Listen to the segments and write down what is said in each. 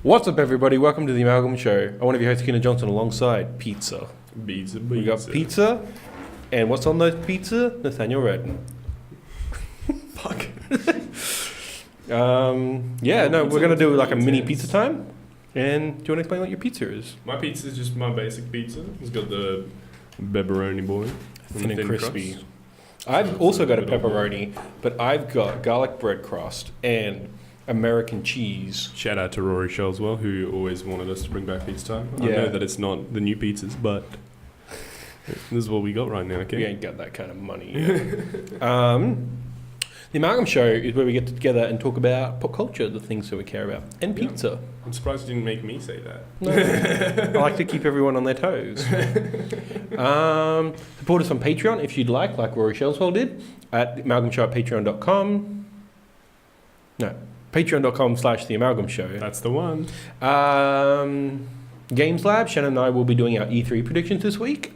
What's up, everybody? Welcome to the Amalgam Show. I'm one of your hosts, Keena Johnson, alongside Pizza. Pizza. We got pizza, and what's on those pizza? Nathaniel Red. Fuck. We're gonna do like a mini pizza time. And do you want to explain what your pizza is? My pizza is just my basic pizza. It's got the pepperoni boy, Thin and crispy. crust. I've also got a pepperoni, but I've got garlic bread crust and American cheese. Shout out to Rory Shellswell, who always wanted us to bring back pizza time. I Yeah. know that it's not the new pizzas, but this is what we got right now, okay? We ain't got that kind of money yet. The Amalgam Show is where we get together and talk about pop culture, the things that we care about, and Yeah. pizza. I'm surprised you didn't make me say that. No, I like to keep everyone on their toes. Support us on Patreon if you'd like Rory Shellswell did, at amalgamshow at patreon.com. No, patreon.com/The Amalgam Show. That's the one. Games Lab, Shannon and I will be doing our E3 predictions this week.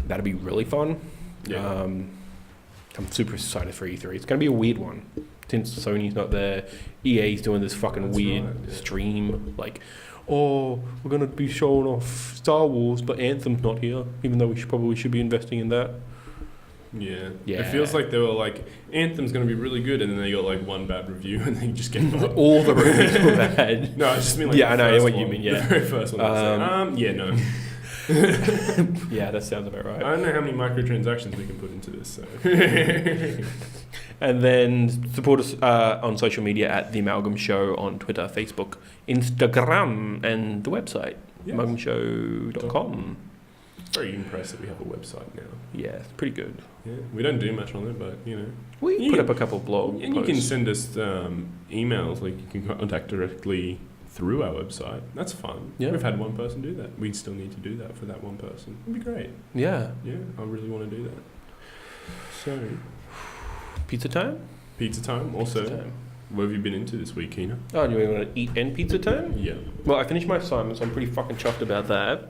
That'll be really fun. Yeah. I'm super excited for E3. It's going to be a weird one. Since Sony's not there, EA's doing this fucking That's weird right, yeah. stream. Like, we're going to be showing off Star Wars, but Anthem's not here, even though we probably should be investing in that. Yeah. Yeah. It feels like they were like, Anthem's going to be really good, and then they got like one bad review, and they just gave up. All the reviews were bad. No, I just mean like Yeah, the I know first what you one. mean, yeah. The very first one. Yeah, no. Yeah, that sounds about right. I don't know how many microtransactions we can put into this, so. And then support us on social media at The Amalgam Show on Twitter, Facebook, Instagram, and the website, Yes. amalgamshow.com. Very impressed that we have a website now. Yeah, it's pretty good. Yeah, we don't do much on it, but you know. We You put can- up a couple of blog And you can posts. send us emails, like you can contact directly through our website. That's fun. Yeah. We've had one person do that. We still need to do that for that one person. It'd be great. Yeah. Yeah, I really want to do that. So, Pizza time? pizza time. Also, Pizza time. what have you been into this week, Keena? Oh, do you want to eat and pizza time? Yeah. Well, I finished my assignment, so I'm pretty fucking chuffed about that.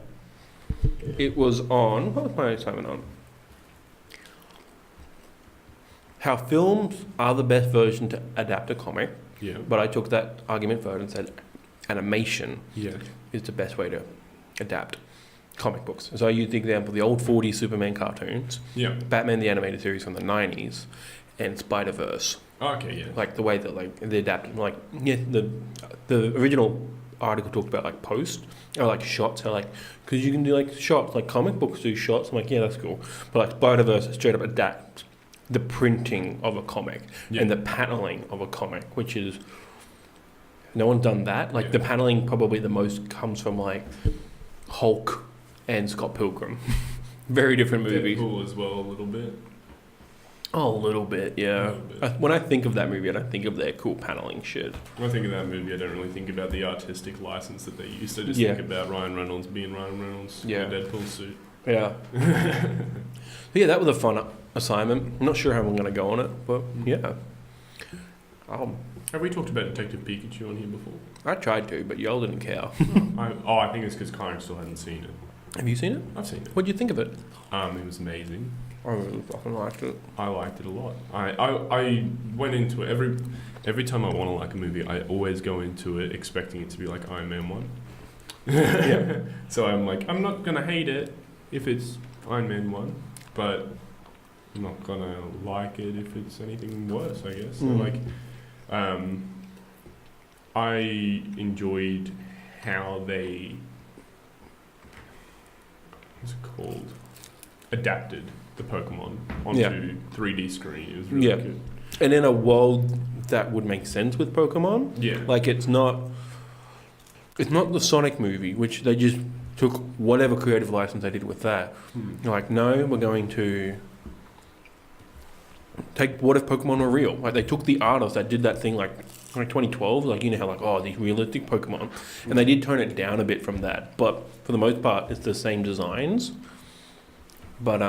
It was on... What was my assignment on? How films are the best version to adapt a comic. Yeah. But I took that argument further and said animation Yeah. is the best way to adapt comic books. So I used the example of the old 40s Superman cartoons, Yeah. Batman the Animated Series from the 90s, and Spider-Verse. Oh, okay, yeah. Like the way that like they adapt, like the original article talked about like post or like shots. How like because you can do like shots, like comic books do shots. I'm like, yeah, that's cool. But like Spider-Verse straight up adapts the printing of a comic Yeah. and the paneling of a comic, which is no one's done that. Like Yeah. the paneling probably the most comes from like Hulk and Scott Pilgrim. Very different movies. Deadpool as well, a little bit. Oh, a little bit, yeah. A little bit. When I think of that movie, I don't think of their cool paneling shit. When I think of that movie, I don't really think about the artistic license that they used. I just Yeah. think about Ryan Reynolds being Ryan Reynolds Yeah. in a Deadpool suit. Yeah. Yeah, that was a fun assignment. I'm not sure how I'm going to go on it, but yeah. Have we talked about Detective Pikachu on here before? I tried to, but y'all didn't care. I think it's because Kyron still hadn't seen it. Have you seen it? I've seen it. What do you think of it? It was amazing. I really fucking liked it. I liked it a lot. I went into it every time I want to like a movie. I always go into it expecting it to be like Iron Man 1. Yeah. So I'm like, I'm not gonna hate it if it's Iron Man 1, but I'm not gonna like it if it's anything worse, I guess. So like, I enjoyed how they, what's it called, adapted the Pokemon onto 3D screen. It was really good. And in a world that would make sense with Pokemon, Yeah. like it's not the Sonic movie, which they just took whatever creative license they did with that. They're like, no, we're going to take what if Pokemon were real? Like they took the artists that did that thing like 2012, like you know how like these realistic Pokemon, and they did tone it down a bit from that, but for the most part it's the same designs. But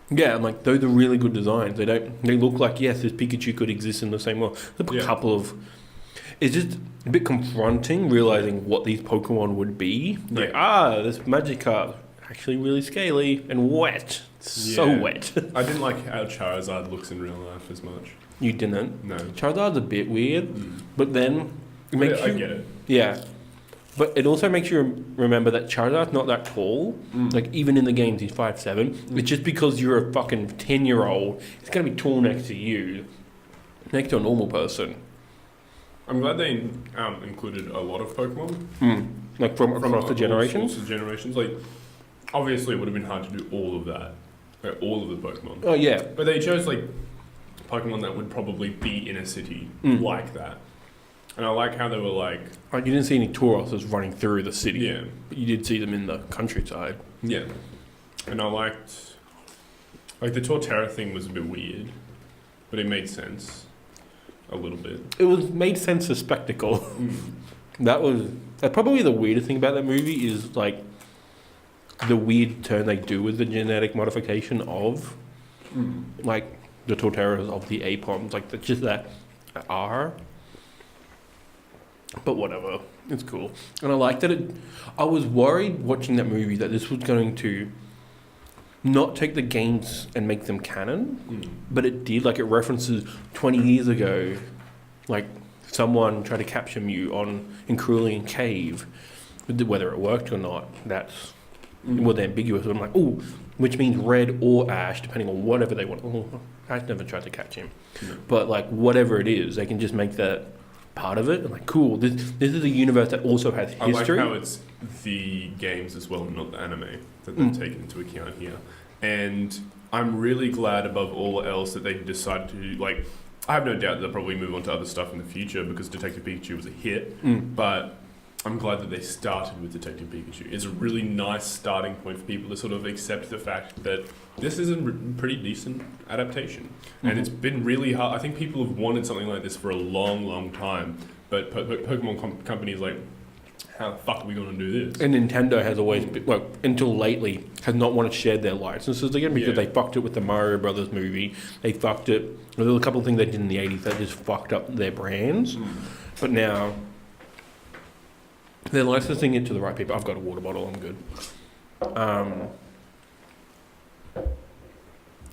yeah, I'm like those are really good designs. They look like yes, this Pikachu could exist in the same world. There's a couple of. It's just a bit confronting realizing what these Pokemon would be. Like this Magikarp actually really scaly and wet. So wet. I didn't like how Charizard looks in real life as much. You didn't? No. Charizard's a bit weird, but then It makes I you, get it. yeah. But it also makes you remember that Charizard's not that tall. Like, even in the games, he's 5'7". It's just because you're a fucking 10-year-old, he's going to be tall next to you, next to a normal person. I'm glad they included a lot of Pokemon. Like, from across the generations? All sorts of generations. Like, obviously it would have been hard to do all of that. Like, all of the Pokemon. Oh, yeah. But they chose, like, Pokemon that would probably be in a city like that. And I like how they were like... You didn't see any Tauroses running through the city. Yeah. But you did see them in the countryside. Yeah. And I liked... Like, the Torterra thing was a bit weird. But it made sense. A little bit. It made sense as spectacle. That's probably the weirdest thing about that movie is, like, the weird turn they do with the genetic modification of, like, the Torterras of the Apons. Like, just that R. But whatever, it's cool. And I like that I was worried watching that movie that this was going to not take the games and make them canon, but it did. Like, it references 20 years ago, like, someone tried to capture Mew in Cerulean Cave. Whether it worked or not, that's ambiguous. I'm like, oh, which means red or ash, depending on whatever they want. Oh, Ash never tried to catch him. But, like, whatever it is, they can just make that part of it. I'm like, cool, this is a universe that also has history. I like how it's the games as well, not the anime, that they've taken into account here. And I'm really glad above all else that they decided to, like, I have no doubt they'll probably move on to other stuff in the future because Detective Pikachu was a hit, but I'm glad that they started with Detective Pikachu. It's a really nice starting point for people to sort of accept the fact that this is a pretty decent adaptation. And it's been really hard. I think people have wanted something like this for a long, long time, but Pokemon companies like, how the fuck are we going to do this? And Nintendo has always, until lately, has not wanted to share their licenses again because they fucked it with the Mario Brothers movie. They fucked it. There were a couple of things they did in the 80s that just fucked up their brands. But now, they're licensing it to the right people. I've got a water bottle, I'm good. And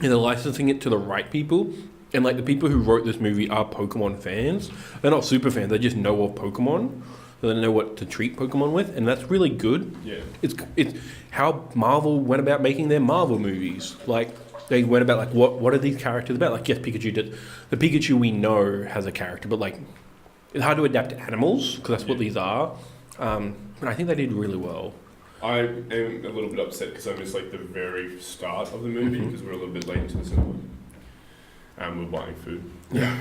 they're licensing it to the right people. And, like, the people who wrote this movie are Pokemon fans. They're not super fans, they just know of Pokemon. So they know what to treat Pokemon with, and that's really good. Yeah. It's how Marvel went about making their Marvel movies. Like, they went about, like, what are these characters about? Like, yes, Pikachu did. The Pikachu we know has a character, but, like, it's hard to adapt to animals, because that's what these are. But I think they did really well. I am a little bit upset because I missed, like, the very start of the movie because we're a little bit late into the cinema. We're buying food. Yeah.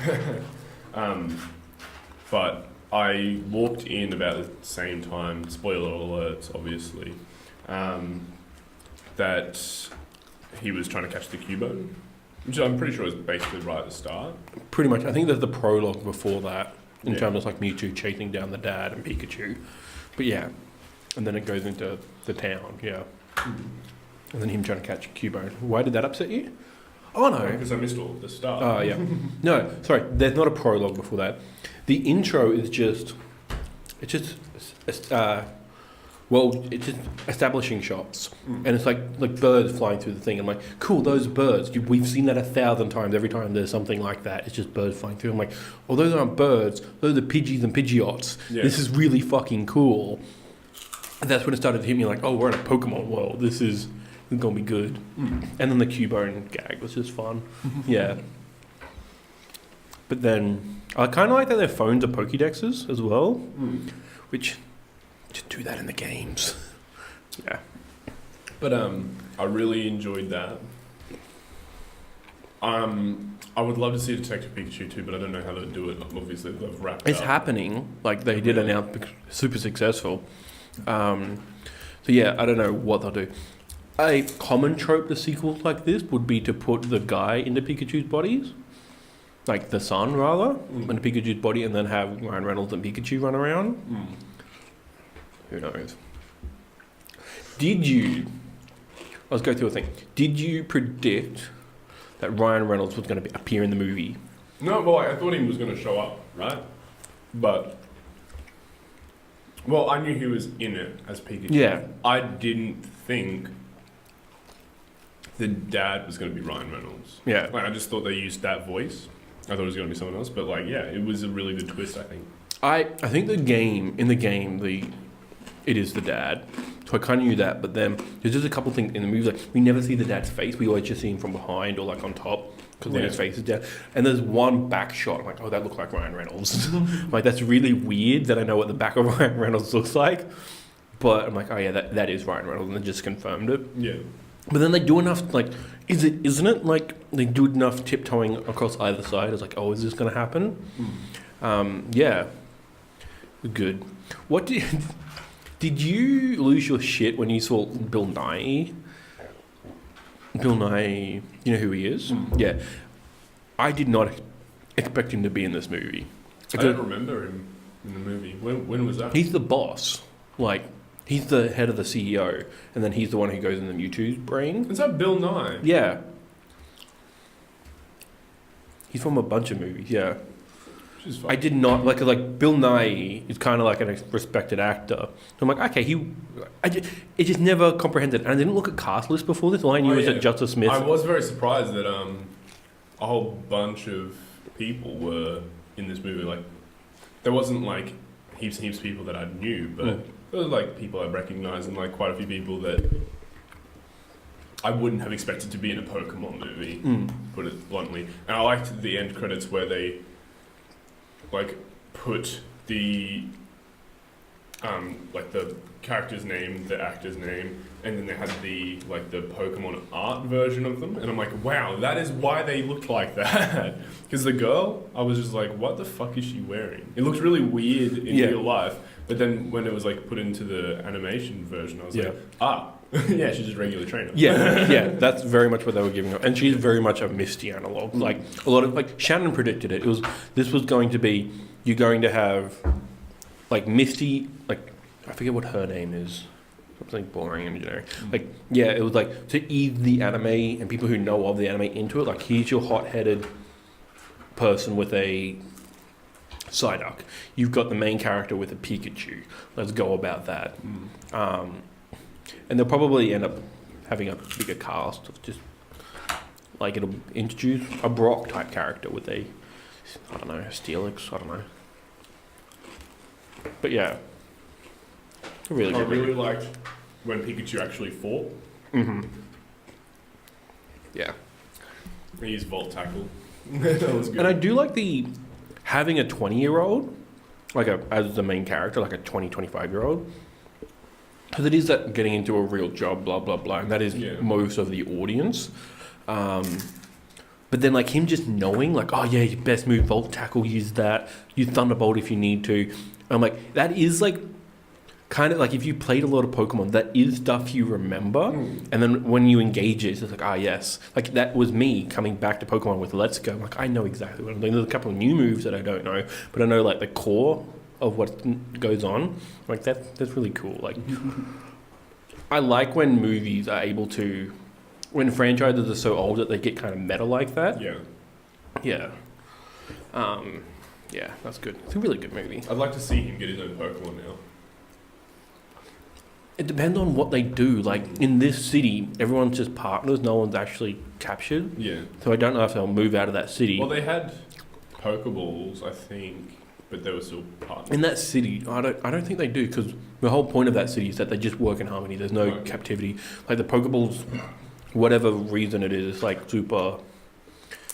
But I walked in about the same time, spoiler alerts, obviously, that he was trying to catch the Cubone, which I'm pretty sure is basically right at the start. Pretty much. I think there's the prologue before that, in terms of, like, Mewtwo chasing down the dad and Pikachu. But yeah, and then it goes into the town, and then him trying to catch Cubone. Why did that upset you? Oh, no. Because I missed all of the start. Oh, yeah. No, sorry, there's not a prologue before that. The intro is just establishing shots. And it's like birds flying through the thing. I'm like, cool, those birds. We've seen that 1,000 times. Every time there's something like that, it's just birds flying through. I'm like, oh, those aren't birds. Those are Pidgeys and Pidgeots. Yeah. This is really fucking cool. And that's when it started to hit me like, oh, we're in a Pokemon world. This is going to be good. And then the Cubone gag was just fun. Yeah. But then I kind of like that their phones are Pokédexes as well, which just do that in the games. Yeah. But I really enjoyed that. I would love to see Detective Pikachu too, but I don't know how they'll do it. Obviously, they've wrapped It's up. happening. Like, they did announce, super successful. So yeah, I don't know what they'll do. A common trope to sequels like this would be to put the guy into Pikachu's bodies. Like the son, rather, into Pikachu's body, and then have Ryan Reynolds and Pikachu run around. Who knows? Let's go through a thing. Did you predict that Ryan Reynolds was going to appear in the movie? No, well, I thought he was going to show up, right? But, well, I knew he was in it as Pikachu. Yeah. I didn't think the dad was going to be Ryan Reynolds. Yeah. Like, I just thought they used that voice. I thought it was going to be someone else, but, like, yeah, it was a really good twist, I think. I think in the game it is the dad. So I kind of knew that, but then there's just a couple things in the movie. Like, we never see the dad's face. We always just see him from behind or like on top because then his face is down. And there's one back shot. I'm like, oh, that looks like Ryan Reynolds. Like, that's really weird that I know what the back of Ryan Reynolds looks like. But I'm like, oh yeah, that is Ryan Reynolds, and they just confirmed it. Yeah. But then they do enough, like, isn't it? Like, they do enough tiptoeing across either side. It's like, oh, is this going to happen? Yeah. Good. What did you lose your shit when you saw Bill Nye? Bill Nye, you know who he is? Yeah. I did not expect him to be in this movie. I don't remember him in the movie. When was that? He's the boss. Like, he's the head of the CEO, and then he's the one who goes in the Mewtwo's brain. Is that Bill Nye? Yeah. He's from a bunch of movies, yeah. I did not like Bill Nye is kind of like a respected actor. So I'm like, okay, it just never comprehended. And I didn't look at cast list before this. All I knew was that Justice Smith. I was very surprised that a whole bunch of people were in this movie. Like, there wasn't like heaps and heaps of people that I knew, but there was like people I recognized and like quite a few people that I wouldn't have expected to be in a Pokemon movie. Put it bluntly. And I liked the end credits where they like put the like the character's name, the actor's name, and then they had the like the Pokemon art version of them, and I'm like, wow, that is why they looked like that. Because the girl, I was just like, what the fuck is she wearing? It looked really weird in real life, but then when it was like put into the animation version, I was like, yeah, she's just a regular trainer. Yeah, that's very much what they were giving her, and she's very much a Misty analog. Like a lot of like Shannon predicted it. This was going to be, you're going to have like Misty, like I forget what her name is, something boring and generic. Like it was like to ease the anime and people who know of the anime into it. Like, here's your hot-headed person with a Psyduck. You've got the main character with a Pikachu. Let's go about that. And they'll probably end up having a bigger cast of just, like, it'll introduce a Brock type character with a, I don't know, a Steelix, I don't know. But yeah. Really I good. really liked when Pikachu actually fought. Yeah. He used Volt Tackle. That was good. And I do like having a 20-year-old, like as the main character, like a 25-year-old. Because it is that getting into a real job, blah, blah, blah. And that is most of the audience. But then, like, him just knowing, like, oh, yeah, your best move, Volt Tackle, use that. Use Thunderbolt if you need to. I'm like, that is, like, kind of, like, if you played a lot of Pokemon, that is stuff you remember. And then when you engage it, it's like, yes. Like, that was me coming back to Pokemon with Let's Go. I'm like, I know exactly what I'm doing. There's a couple of new moves that I don't know. But I know, like, the core of what goes on. Like, that's really cool. Like, I like when movies are able to, when franchises are so old that they get kind of meta like that. Yeah, that's good. It's a really good movie. I'd like to see him get his own Pokemon now. It depends on what they do. Like, in this city, everyone's just partners. No one's actually captured. Yeah. So I don't know if they'll move out of that city. Well, they had Pokeballs, I think, but they were still partners. In that city, I don't think they do, because the whole point of that city is that they just work in harmony. There's no captivity. Like, the Pokeballs, whatever reason it is, it's like super.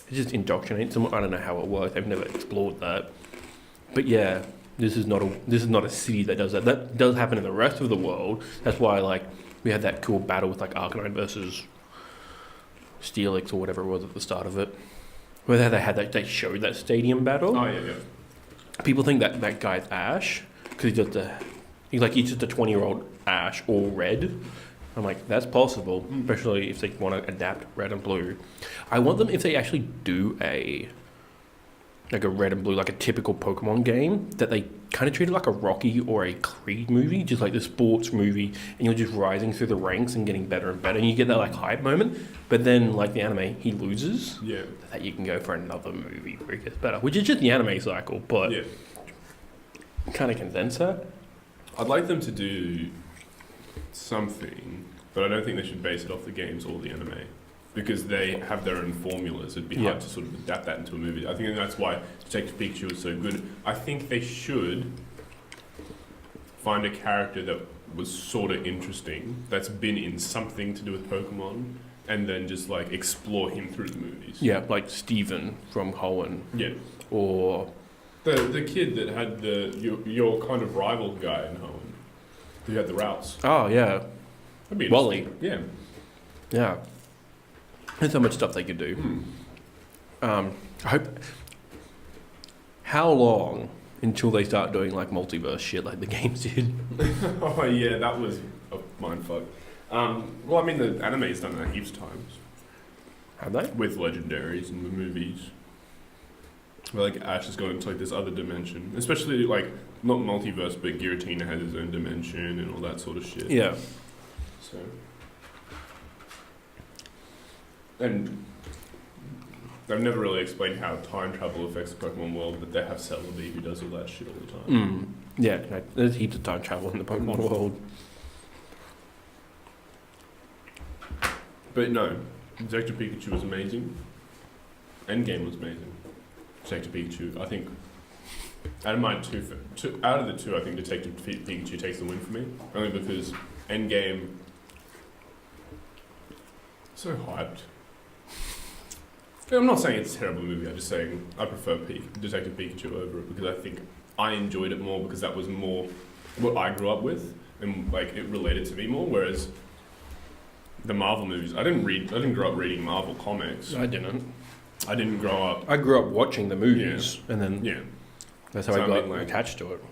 It just indoctrinates them. I don't know how it works. I've never explored that. But yeah, this is not a city that does that. That does happen in the rest of the world. That's why, like, we had that cool battle with like Arcanine versus Steelix or whatever it was at the start of it. Where they showed that stadium battle. Oh yeah. People think that guy's Ash because he's just a 20-year-old Ash, all red. I'm like, that's possible, especially if they want to adapt red and blue. I want them, if they actually do a red and blue, like a typical Pokemon game, that they kind of treat it like a Rocky or a Creed movie, just like the sports movie, and you're just rising through the ranks and getting better and better, and you get that like hype moment. But then, like the anime, he loses. Yeah. That you can go for another movie where he gets better, which is just the anime cycle, but kind of condense that. I'd like them to do something, but I don't think they should base it off the games or the anime. because they have their own formulas. It'd be hard to sort of adapt that into a movie. I think that's why Detective Pikachu is so good. I think they should find a character that was sort of interesting, that's been in something to do with Pokemon, and then just like explore him through the movies. Yeah, like Steven from Hoenn. Yeah. Or the kid that had your kind of rival guy in Hoenn, who had the routes. Oh yeah. That'd be Wally. Yeah. Yeah. There's so much stuff they could do. I hope. How long until they start doing like multiverse shit like the games did? Oh yeah, that was a mindfuck. Well, I mean, the anime's done that heaps of times. Have they? With legendaries in the movies. Where like Ash has gone into like this other dimension. Especially like, not multiverse, but Giratina has his own dimension and all that sort of shit. Yeah. So. And they've never really explained how time travel affects the Pokemon world, but they have Celebi who does all that shit all the time. Yeah, no, there's heaps of time travel in the Pokemon world. But no, Detective Pikachu was amazing. Endgame was amazing. Detective Pikachu, I think, out of the two, I think Detective Pikachu takes the win for me. Only because Endgame, so hyped. I'm not saying it's a terrible movie, I'm just saying I prefer Detective Pikachu over it because I think I enjoyed it more because that was more what I grew up with and like it related to me more, whereas the Marvel movies, I didn't grow up reading Marvel comics. I didn't. I didn't grow up... I grew up watching the movies and then that's how I got attached to it.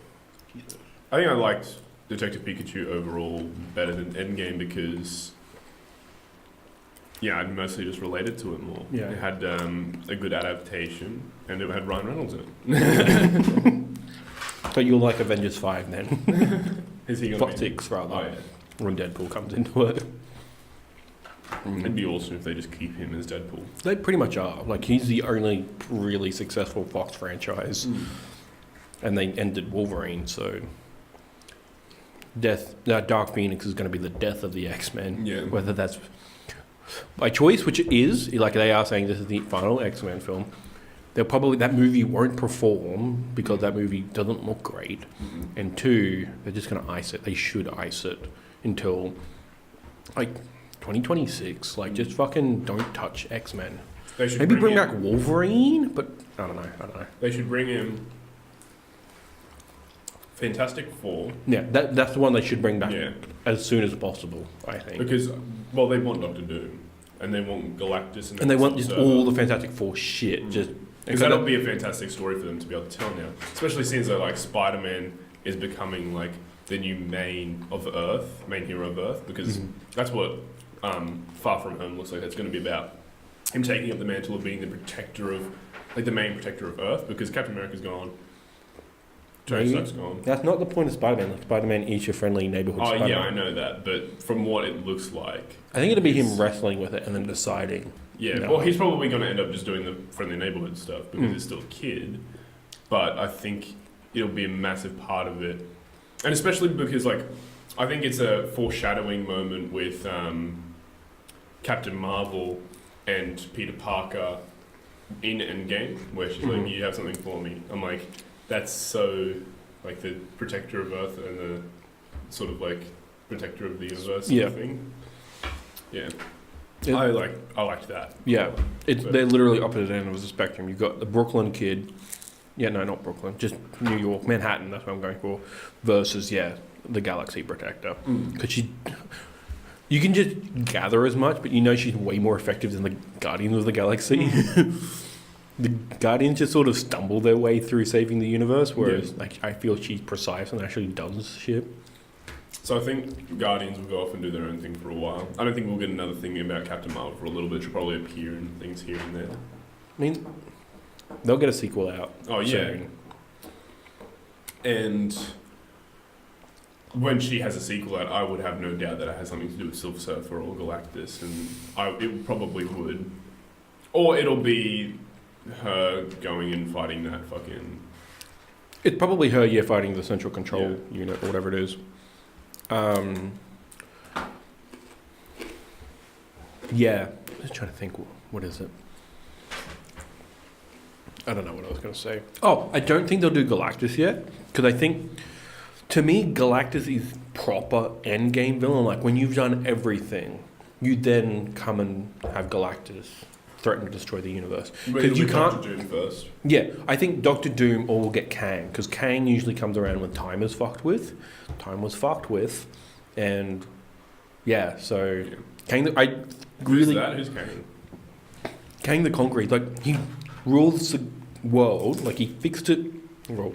I think I liked Detective Pikachu overall better than Endgame because... Yeah, I mostly just related to it more. Yeah. It had a good adaptation, and it had Ryan Reynolds in it. But you'll like Avengers 5 then. Is he going to 6 rather. Oh, yeah. When Deadpool comes into it. It'd be awesome if they just keep him as Deadpool. They pretty much are. Like, he's the only really successful Fox franchise. And they ended Wolverine, so... Dark Phoenix is going to be the death of the X-Men. Yeah. Whether that's... by choice, which it is, like they are saying this is the final X-Men film, that movie won't perform because that movie doesn't look great. And 2, they're just going to ice it. They should ice it until like 2026. Like, just fucking don't touch X-Men. They should maybe bring back Wolverine, but I don't know. They should bring in Fantastic Four. Yeah, that's the one they should bring back as soon as possible, I think. Because, well, they want Doctor Doom, and they want Galactus, and they want just all the Fantastic Four shit. Because that'll be a fantastic story for them to be able to tell now. Especially since like Spider-Man is becoming like the new main hero of Earth, because that's what Far From Home looks like. It's going to be about him taking up the mantle of being the protector of, like the main protector of Earth, because Captain America's gone. Tony Stark's gone. That's not the point of Spider-Man. Like, Spider-Man is your friendly neighborhood Spider-Man. Yeah, I know that, but from what it looks like... I think it'll be him wrestling with it and then deciding. Yeah, well, he's probably going to end up just doing the friendly neighborhood stuff because he's still a kid, but I think it'll be a massive part of it. And especially because, like, I think it's a foreshadowing moment with Captain Marvel and Peter Parker in Endgame, where she's like, you have something for me. I'm like... That's so, like, the protector of Earth and the sort of, like, protector of the universe sort of thing. Yeah. I liked that. Yeah. They're literally opposite end of the spectrum. You've got the Brooklyn kid. Yeah, no, not Brooklyn. Just New York. Manhattan, that's what I'm going for. Versus, the Galaxy Protector. Because you can just gather as much, but you know she's way more effective than the Guardians of the Galaxy. The Guardians just sort of stumble their way through saving the universe, whereas like I feel she's precise and actually does shit. So I think Guardians will go off and do their own thing for a while. I don't think we'll get another thing about Captain Marvel for a little bit. She'll probably appear in things here and there. I mean, they'll get a sequel out. Oh, yeah. Soon. And when she has a sequel out, I would have no doubt that it has something to do with Silver Surfer or Galactus, and it probably would. Or it'll be her going and fighting that fucking... It's probably her, fighting the Central Control Unit or whatever it is. just trying to think. What is it? I don't know what I was going to say. Oh, I don't think they'll do Galactus yet because I think, to me, Galactus is proper endgame villain. Like when you've done everything, you then come and have Galactus threaten to destroy the universe. Because you can't. Doctor Doom first. Yeah, I think Doctor Doom or will get Kang because Kang usually comes around when time is fucked with. Time was fucked with, and yeah, so Kang. Who's that? Who's Kang? Kang the Conqueror. Like he rules the world. Like he fixed it. Well,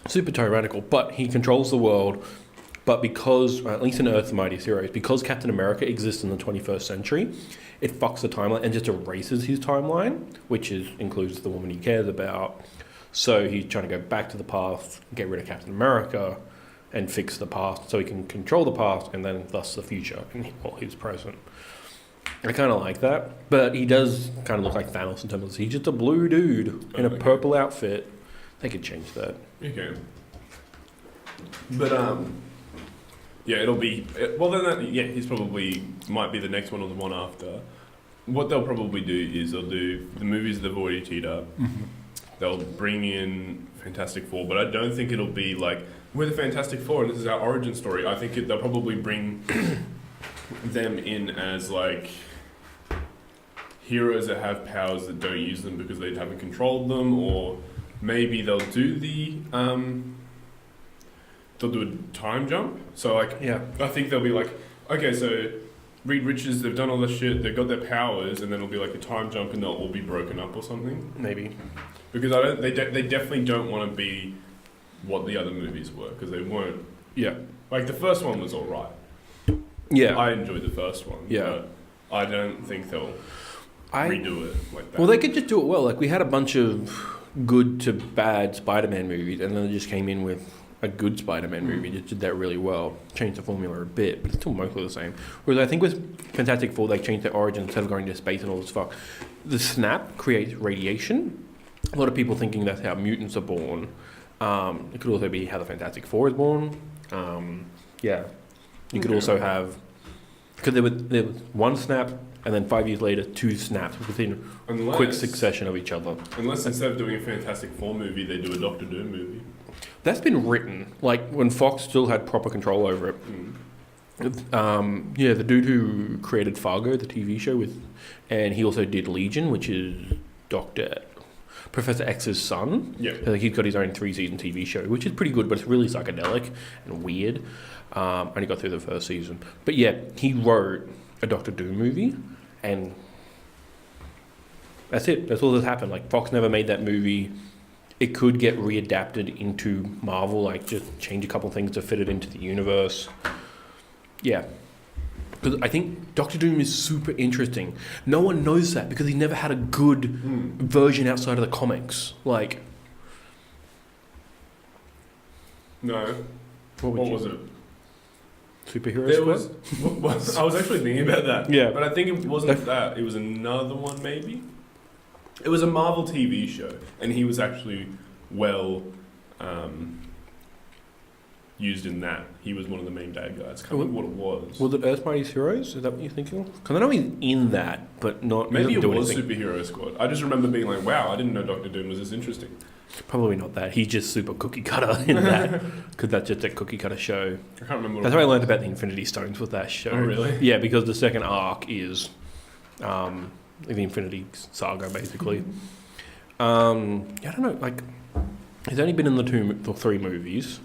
super tyrannical, but he controls the world. But because, at least in Earth's Mightiest Heroes, because Captain America exists in the 21st century, it fucks the timeline and just erases his timeline, which includes the woman he cares about. So he's trying to go back to the past, get rid of Captain America, and fix the past so he can control the past and then thus the future, and his present. I kind of like that. But he does kind of look like Thanos in terms of he's just a blue dude in a purple outfit. They could change that. Okay. But, yeah, it'll be... Well, then he's probably... Might be the next one or the one after. What they'll probably do is they'll do the movies they've already teed up. Mm-hmm. They'll bring in Fantastic Four, but I don't think it'll be like... We're the Fantastic Four and this is our origin story. I think they'll probably bring them in as, like... heroes that have powers that don't use them because they haven't controlled them, or maybe they'll do the... they'll do a time jump. So, like, I think they'll be like, okay, so Reed Richards, they've done all this shit, they've got their powers, and then it'll be like a time jump and they'll all be broken up or something. Maybe. Because they definitely don't want to be what the other movies were, because they weren't. Yeah. Like, the first one was alright. Yeah. I enjoyed the first one. Yeah. But I don't think they'll redo it like that. Well, they could just do it well. Like, we had a bunch of good to bad Spider-Man movies, and then they just came in with a good Spider-Man movie. Just did that really well. Changed the formula a bit, but it's still mostly the same. Whereas I think with Fantastic Four, they changed their origin instead of going to space and all this fuck. The snap creates radiation. A lot of people thinking that's how mutants are born. It could also be how the Fantastic Four is born. You could also have... Because there was one snap, and then 5 years later, two snaps within quick succession of each other. Unless instead of doing a Fantastic Four movie, they do a Doctor Doom movie. That's been written, like, when Fox still had proper control over it. The dude who created Fargo, the TV show, and he also did Legion, which is Professor X's son. Yeah. Like, he's got his own 3-season TV show, which is pretty good, but it's really psychedelic and weird. Only got through the first season. But yeah, he wrote a Doctor Doom movie, and that's it. That's all that's happened. Like, Fox never made that movie. It could get readapted into Marvel, like just change a couple things to fit it into the universe. Yeah. Because I think Doctor Doom is super interesting. No one knows that because he never had a good version outside of the comics. Like... No. What was it? Superhero Squad? I was actually thinking about that. Yeah. But I think it wasn't that. It was another one, maybe? It was a Marvel TV show, and he was actually used in that. He was one of the main bad guys. I can't remember what it was. Was it Earth's Mightiest Heroes? Is that what you're thinking of? Because I know he's in that, but not... Maybe it was Superhero Squad. I just remember being like, wow, I didn't know Doctor Doom was this interesting. Probably not that. He's just super cookie cutter in that. Because that's just a cookie cutter show. I can't remember. That's how I learned about the Infinity Stones with that show. Oh, really? Yeah, because the second arc is the Infinity Saga, basically. I don't know, like... He's only been in the 3 movies.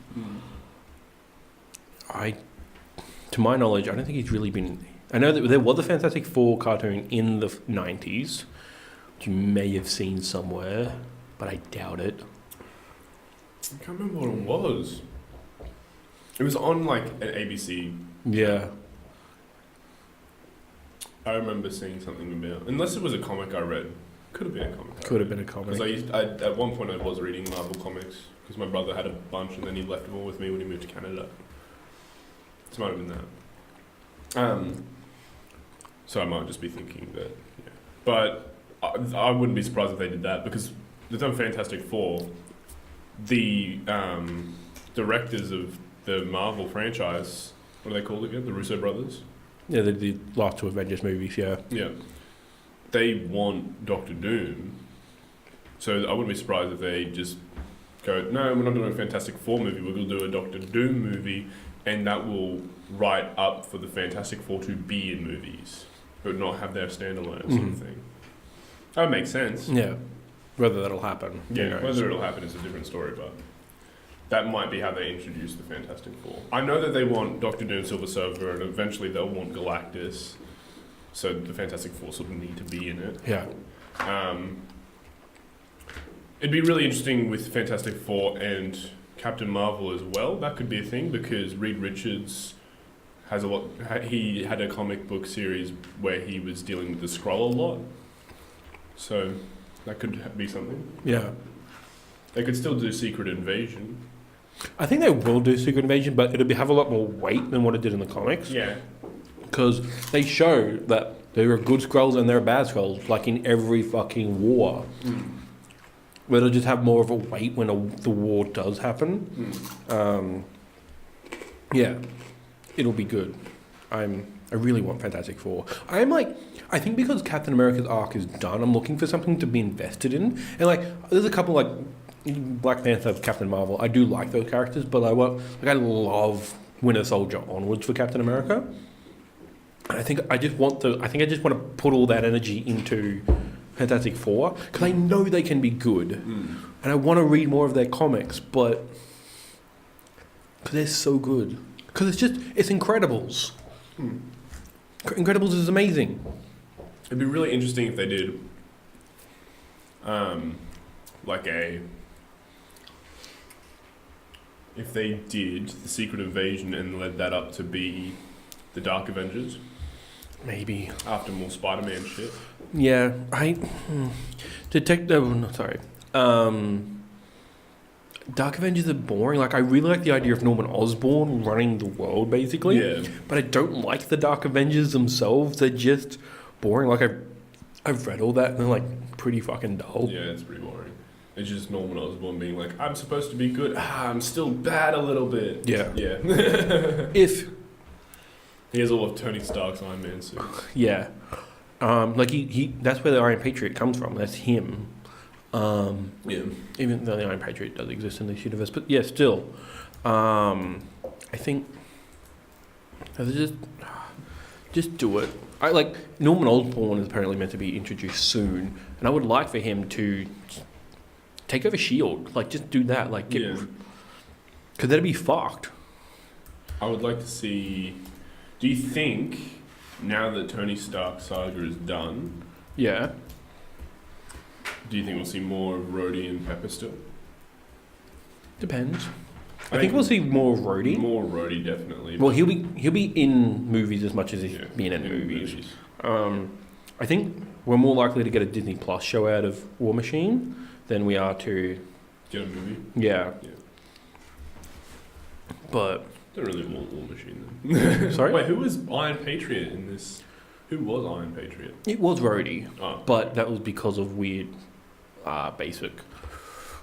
To my knowledge, I don't think he's really been... I know that there was a Fantastic Four cartoon in the 90s, which you may have seen somewhere, but I doubt it. I can't remember what it was. It was on, like, an ABC. Yeah. I remember seeing something about... Unless it was a comic I read. Could have been a comic. Could have been a comic. Because at one point I was reading Marvel comics, because my brother had a bunch and then he left them all with me when he moved to Canada. It might have been that. So I might just be thinking that, yeah. But I wouldn't be surprised if they did that, because they've done Fantastic Four. The directors of the Marvel franchise, what are they called again? The Russo brothers? Yeah, the last 2 Avengers movies, yeah. Yeah. They want Doctor Doom. So I wouldn't be surprised if they just go, no, we're not doing a Fantastic Four movie, we're going to do a Doctor Doom movie, and that will write up for the Fantastic Four to be in movies, but not have their standalone sort of thing. That would make sense. Yeah. Whether that'll happen. Yeah, whether it'll happen is a different story, but that might be how they introduce the Fantastic Four. I know that they want Doctor Doom, Silver Surfer, and eventually they'll want Galactus, so the Fantastic Four sort of need to be in it. Yeah. It'd be really interesting with Fantastic Four and Captain Marvel as well. That could be a thing because Reed Richards has a lot. He had a comic book series where he was dealing with the Skrull a lot, so that could be something. Yeah. They could still do Secret Invasion. I think they will do Secret Invasion, but it'll have a lot more weight than what it did in the comics. Yeah. Because they show that there are good Skrulls and there are bad Skrulls, like in every fucking war. Where they'll just have more of a weight when the war does happen. Yeah, it'll be good. I really want Fantastic Four. I think because Captain America's arc is done, I'm looking for something to be invested in. And there's a couple Black Panther, Captain Marvel. I do like those characters, but I love Winter Soldier onwards for Captain America. And I just want to put all that energy into Fantastic Four because I know they can be good, and I want to read more of their comics, but because they're so good, because it's Incredibles. Incredibles is amazing. It'd be really interesting if they did, if they did the Secret Invasion and led that up to be the Dark Avengers. Maybe after more Spider-Man shit. Yeah, Dark Avengers are boring. I really like the idea of Norman Osborn running the world, basically. Yeah. But I don't like the Dark Avengers themselves. They're just boring. I've read all that and they're pretty fucking dull. Yeah, it's pretty boring. It's just Norman Osborn being like, I'm supposed to be good. I'm still bad a little bit. Yeah. Yeah. If he has all of Tony Stark's Iron Man suits. Yeah. He that's where the Iron Patriot comes from. That's him. Yeah. Even though the Iron Patriot does exist in this universe, but yeah, still. I think just do it. Norman Osborn is apparently meant to be introduced soon, and I would like for him to take over Shield. Just do that. Because that'd be fucked. I would like to see. Do you think now that Tony Stark saga is done? Yeah. Do you think we'll see more of Rhodey and Pepper still? Depends. I think we'll see more of Rhodey. More Rhodey, definitely. Well, he'll be in movies as much as he's been in movies. I think we're more likely to get a Disney Plus show out of War Machine than we are to get a movie. Yeah. But don't really want War Machine then. Sorry. Wait, who was Iron Patriot in this? Who was Iron Patriot? It was Rhodey, but that was because of weird, basic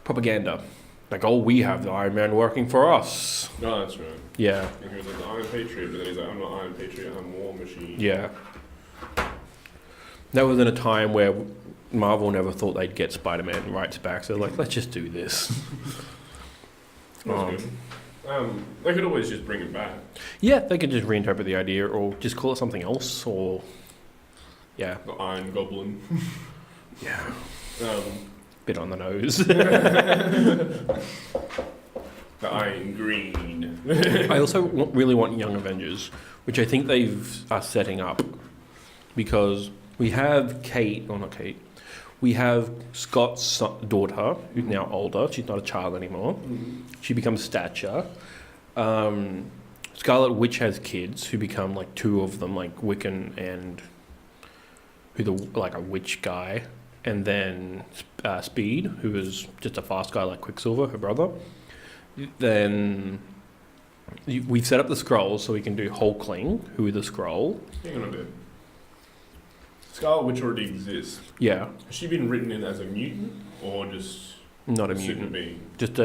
propaganda. We have the Iron Man working for us. No, that's right. Yeah. And he was like the Iron Patriot, but then he's like, I'm not Iron Patriot, I'm War Machine. Yeah. That was in a time where Marvel never thought they'd get Spider-Man rights back, so let's just do this. That's good. They could always just bring it back. Yeah, they could just reinterpret the idea, or just call it something else, or yeah. The Iron Goblin. Yeah. Bit on the nose. The Iron Green. I also really want Young Avengers, which I think they are setting up, because we have we have Scott's daughter, who's now older. She's not a child anymore. Mm-hmm. She becomes Stature. Scarlet Witch has kids who become two of them, Wiccan and a witch guy, and then Speed, who is just a fast guy like Quicksilver, her brother. Then we've set up the Skrulls so we can do Hulkling, who is a Skrull. Hang on a bit. Scarlet Witch already exists. Yeah. Has she been written in as a mutant or just not a super mutant? Being? Just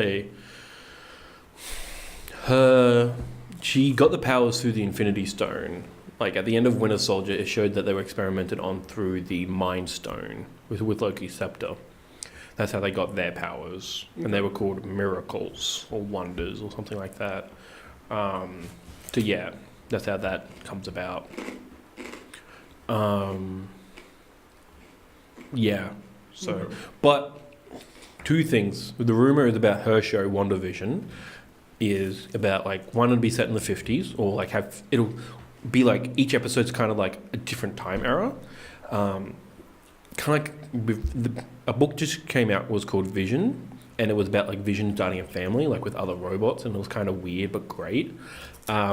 she got the powers through the Infinity Stone like at the end of Winter Soldier, it showed that they were experimented on through the Mind Stone with Loki's scepter. That's how they got their powers, and they were called miracles or wonders or something like that. So yeah, that's how that comes about. Yeah. So, but two things. The rumor is about her show, WandaVision, is about like one would be set in the 50s, or like it'll be like each episode's kind of like a different time era. Kind of like a book just came out was called Vision, and it was about like Vision starting a family like with other robots, and it was kind of weird but great.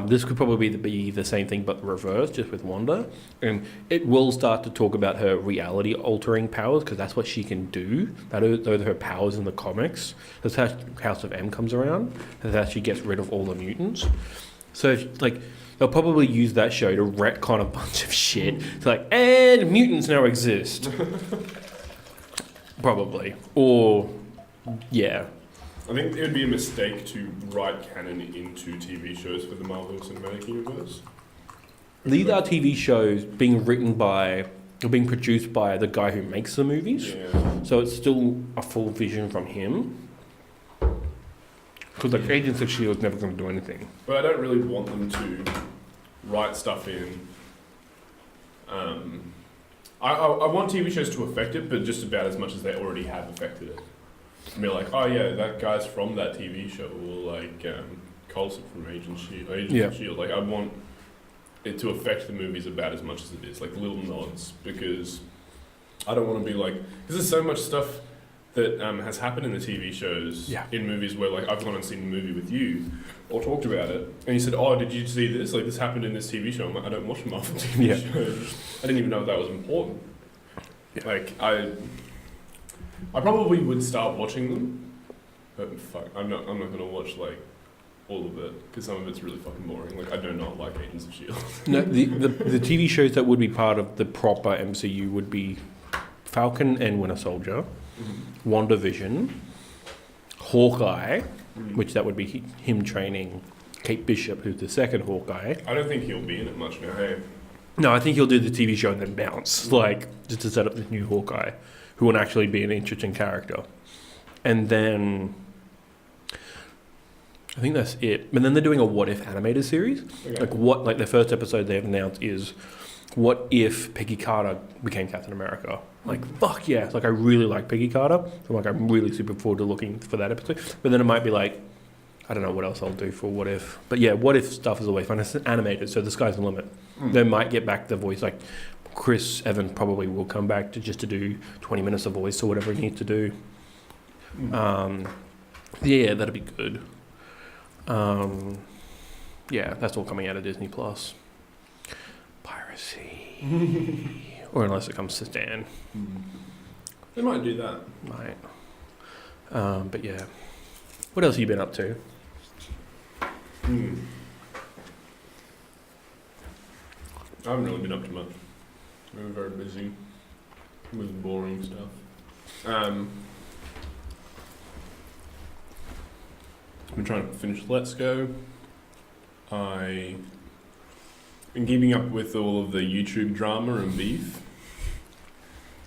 This could probably be the same thing but reversed, just with Wanda, and it will start to talk about her reality altering powers, because that's what she can do. Those are her powers in the comics. That's how House of M comes around. That's how she gets rid of all the mutants. So like they'll probably use that show to retcon a bunch of shit. It's like, and mutants now exist. Probably. Or, yeah. I think it would be a mistake to write canon into TV shows for the Marvel Cinematic Universe. These are TV shows being written by, or being produced by the guy who makes the movies. Yeah. So it's still a full vision from him. Because like Agents of S.H.I.E.L.D. is never going to do anything. But I don't really want them to write stuff in. I want TV shows to affect it, but just about as much as they already have affected it. And be like, oh yeah, that guy's from that TV show, or like Coulson from Agents of S.H.I.E.L.D. Like I want it to affect the movies about as much as it is, like little nods, because I don't want to be like, because there's so much stuff that has happened in the TV shows, in movies where like I've gone and seen the movie with you, or talked about it, and you said, oh, did you see this? Like this happened in this TV show. I'm like, I don't watch Marvel TV shows. I didn't even know that was important. Yeah. Like I probably would start watching them, but fuck, I'm not gonna watch like all of it, because some of it's really fucking boring. Like I do not like Agents of S.H.I.E.L.D. No, the TV shows that would be part of the proper MCU would be Falcon and Winter Soldier, WandaVision, Hawkeye, which that would be him training Kate Bishop, who's the second Hawkeye. I don't think he'll be in it much now. Hey. No, I think he'll do the TV show and then bounce, like just to set up this new Hawkeye, who will actually be an interesting character. And then I think that's it. But then they're doing a What If animated series. Okay. Like the first episode they've announced is, what if Peggy Carter became Captain America? Like, fuck yeah. Like, I really like Peggy Carter. So, like, I'm really super forward to looking for that episode. But then it might be like, I don't know what else I'll do for What If. But yeah, What If stuff is always fun. It's animated, so the sky's the limit. They might get back the voice. Like, Chris Evans probably will come back to do 20 minutes of voice or whatever he needs to do. Yeah, that'd be good. Yeah, that's all coming out of Disney Plus. Piracy. Or unless it comes to Stan. They might do that. Might. But yeah. What else have you been up to? I haven't really been up to much. I've been very busy with boring stuff. I've been trying to finish Let's Go. I've been keeping up with all of the YouTube drama and beef.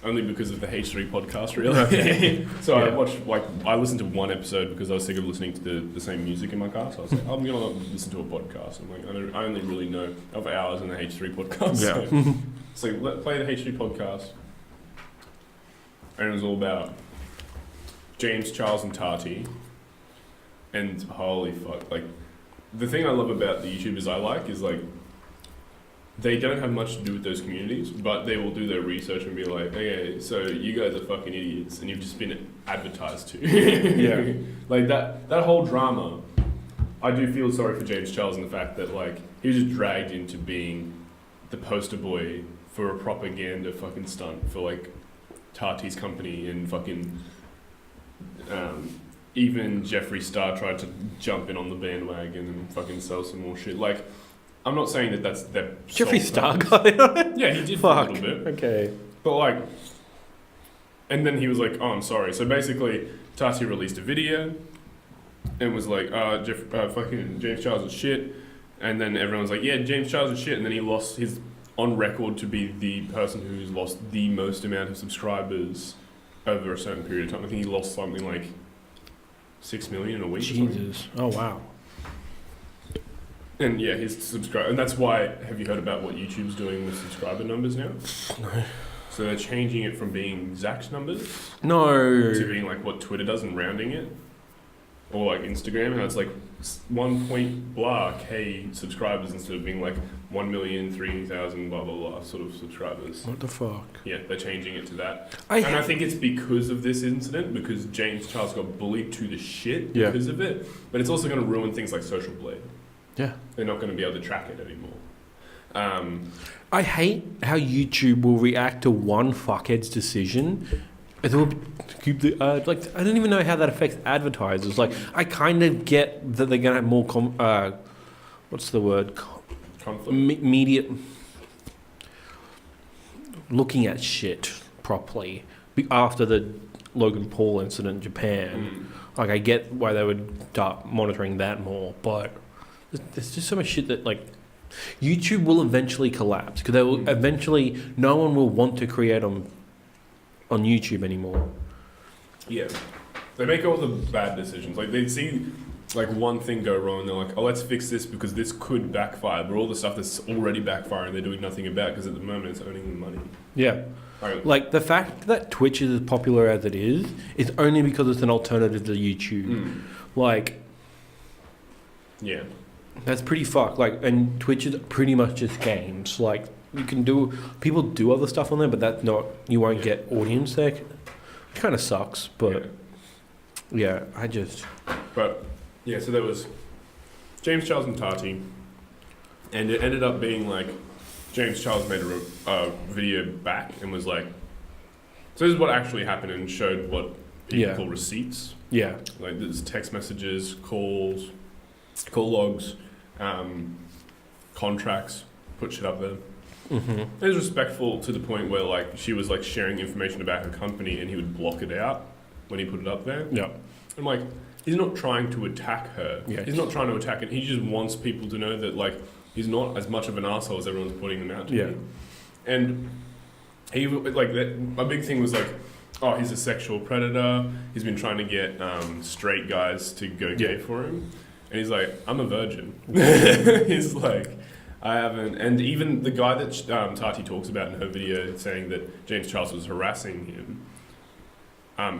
Only because of the H3 podcast, really. Okay. So yeah. I listened to one episode because I was sick of listening to the same music in my car. So I was like, I'm going to listen to a podcast. I'm like, I only really know of hours in the H3 podcast. Yeah. So play the H3 podcast. And it was all about James, Charles, and Tati. And holy fuck, like, the thing I love about the YouTubers I like is, like, they don't have much to do with those communities, but they will do their research and be like, okay, so you guys are fucking idiots and you've just been advertised to. Yeah. Like, that whole drama, I do feel sorry for James Charles in the fact that, like, he was just dragged into being the poster boy for a propaganda fucking stunt for, like, Tati's company, and fucking even Jeffree Star tried to jump in on the bandwagon and fucking sell some more shit. Like, I'm not saying that that's their Jeffree Star got it on it? Yeah, he did for a little bit. Okay. But like, and then he was like, oh, I'm sorry. So basically, Tati released a video and was like, fucking James Charles is shit. And then everyone's like, yeah, James Charles is shit. And then he lost his on record to be the person who's lost the most amount of subscribers over a certain period of time. I think he lost something like 6 million in a week. Jesus. Oh, wow. And yeah, his subscriber, and that's why. Have you heard about what YouTube's doing with subscriber numbers now? No. So they're changing it from being exact numbers No. to being like what Twitter does and rounding it, or like Instagram, how it's like 1 point blah k subscribers instead of being like 1,003,000 blah blah blah sort of subscribers. What the fuck? Yeah, they're changing it to that, and I think it's because of this incident, because James Charles got bullied to the shit because of it. But it's also going to ruin things like Social Blade. Yeah, they're not going to be able to track it anymore. I hate how YouTube will react to one fuckhead's decision. It will keep the like. I don't even know how that affects advertisers. Like, I kind of get that they're gonna have more what's the word? Conflict. Media looking at shit properly after the Logan Paul incident in Japan. Like, I get why they would start monitoring that more, but there's just so much shit that like YouTube will eventually collapse because they will eventually. No one will want to create on YouTube anymore. Yeah, they make all the bad decisions. Like, they see like one thing go wrong, and they're like, "Oh, let's fix this because this could backfire." But all the stuff that's already backfiring, they're doing nothing about because at the moment it's earning them money. Yeah, like the fact that Twitch is as popular as it is only because it's an alternative to YouTube. Like, yeah, that's pretty fucked. Like, and Twitch is pretty much just games. Like, you can people do other stuff on there, but that's not, you won't get audience there. It kind of sucks, but yeah, But yeah, so there was James Charles and Tati, and it ended up being like James Charles made a video back and was like, so this is what actually happened, and showed what people call receipts. Yeah. Like, there's text messages, calls, call logs, contracts, put shit up there. It was respectful to the point where like she was like sharing information about her company and he would block it out when he put it up there. Yeah. I'm like, he's not trying to attack her. Yeah. He's not trying to attack it. He just wants people to know that like he's not as much of an asshole as everyone's putting him out to be. And he like my big thing was like, oh, he's a sexual predator. He's been trying to get straight guys to go gay for him. And he's like, I'm a virgin. He's like, I haven't. And even the guy that Tati talks about in her video saying that James Charles was harassing him,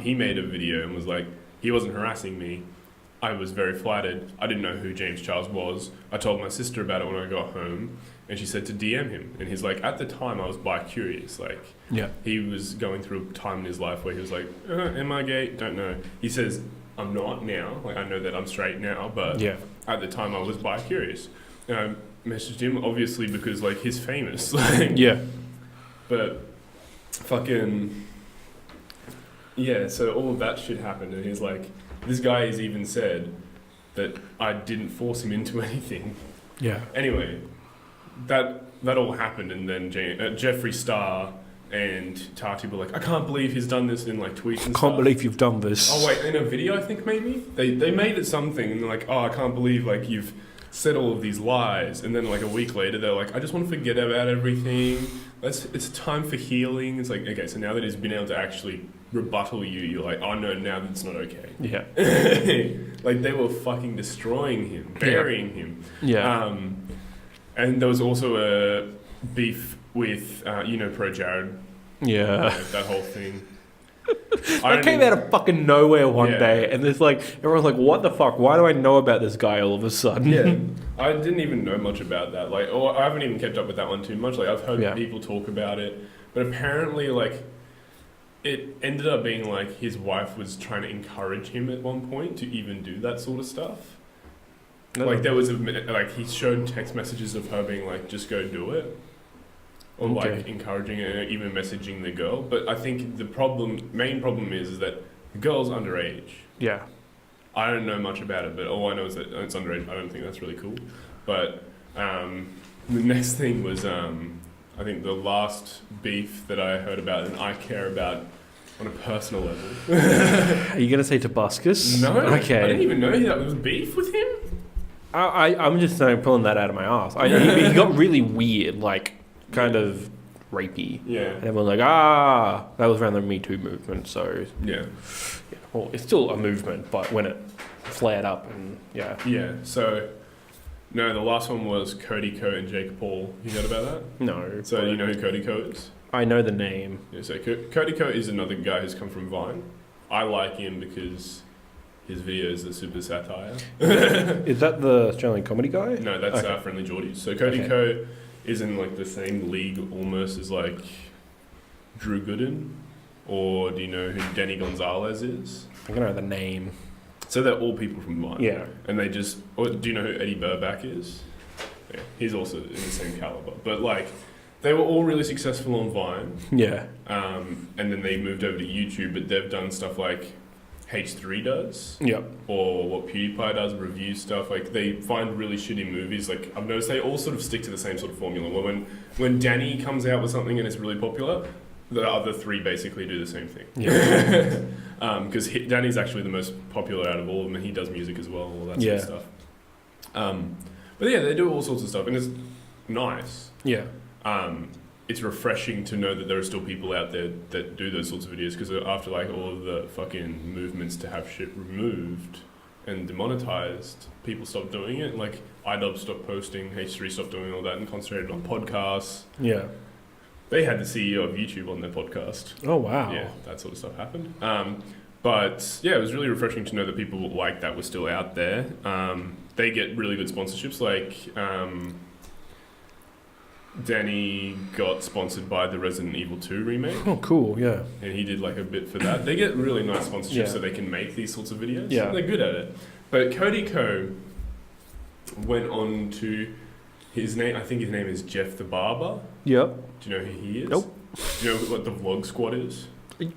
he made a video and was like, he wasn't harassing me. I was very flattered. I didn't know who James Charles was. I told my sister about it when I got home, and she said to DM him. And he's like, at the time I was bi-curious. Like, he was going through a time in his life where he was like, am I gay? Don't know. He says, I'm not now. Like, I know that I'm straight now, but at the time I was bi-curious. And I messaged him, obviously, because like he's famous. Like, but fucking so all of that shit happened, and he's like, this guy has even said that I didn't force him into anything. Anyway, that all happened, and then Jeffree Star and Tati were like, I can't believe he's done this in like tweets and stuff. Can't believe you've done this. Oh wait, in a video I think maybe they made it something, and they're like, oh, I can't believe like you've said all of these lies. And then like a week later they're like, I just want to forget about everything. It's time for healing. It's like, okay, so now that he's been able to actually rebuttal you're like, oh no, now that's not okay. Like, they were fucking destroying him, burying him. And there was also a beef with Pro Jared. That whole thing. That came out of fucking nowhere one day, and there's like, everyone's like, what the fuck? Why do I know about this guy all of a sudden? I didn't even know much about that. Like, or I haven't even kept up with that one too much. Like, I've heard people talk about it, but apparently, like, it ended up being like his wife was trying to encourage him at one point to even do that sort of stuff. Like, there was like, he showed text messages of her being like, just go do it. Or like encouraging it, even messaging the girl. But I think the main problem is that the girl's underage. I don't know much about it, but all I know is that it's underage. I don't think that's really cool. But the next thing was, I think the last beef that I heard about and I care about on a personal level. Are you going to say Tobuscus? No. Okay. I didn't even know that there was beef with him. I'm just pulling that out of my ass. He got really weird, like kind of rapey. Yeah. And everyone's like, that was around the Me Too movement. So Yeah. Well, it's still a movement, but when it flared up and yeah. Yeah. So, no, the last one was Cody Co and Jake Paul. You heard about that? No. So you know who Cody Co is? I know the name. Yeah. So Cody Co is another guy who's come from Vine. I like him because his videos are super satire. Is that the Australian comedy guy? No, that's Friendly Geordies. So Cody Co is in like the same league almost as like Drew Gooden, or do you know who Danny Gonzalez is? I don't know the name. So they're all people from Vine. Yeah. And they just... Or do you know who Eddie Burback is? Yeah, he's also in the same caliber. But, like, they were all really successful on Vine. Yeah. And then they moved over to YouTube, but they've done stuff like H3 does. Yep. Or what PewDiePie does, review stuff. Like, they find really shitty movies. Like, I've noticed they all sort of stick to the same sort of formula. When Danny comes out with something and it's really popular, the other three basically do the same thing. Yeah. Because Danny's actually the most popular out of all of them, and he does music as well, all that sort of stuff. But yeah, they do all sorts of stuff, and it's nice. Yeah. It's refreshing to know that there are still people out there that do those sorts of videos, because after like all of the fucking movements to have shit removed and demonetized, people stopped doing it. Like iDub stopped posting, H3 stopped doing all that, and concentrated on podcasts. Yeah. They had the CEO of YouTube on their podcast. Oh, wow. Yeah, that sort of stuff happened. But yeah, it was really refreshing to know that people like that were still out there. They get really good sponsorships. Like Danny got sponsored by the Resident Evil 2 remake. Oh, cool. Yeah. And he did like a bit for that. They get really nice sponsorships so they can make these sorts of videos. Yeah. They're good at it. But Cody Co went on to... His name, I think his name is Jeff the Barber. Yep. Do you know who he is? Nope. Do you know what the Vlog Squad is?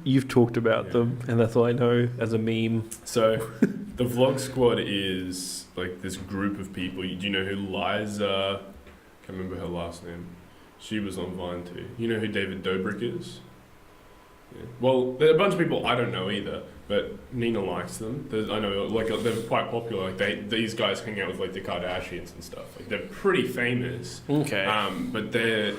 You've talked about them, and that's all I know as a meme. So, the Vlog Squad is like this group of people. Do you know who Liza... I can't remember her last name. She was on Vine too. You know who David Dobrik is? Yeah. Well, there are a bunch of people I don't know either, but Nina likes them. I know, like they're quite popular. Like these guys hang out with like the Kardashians and stuff. Like they're pretty famous. Okay. But they're,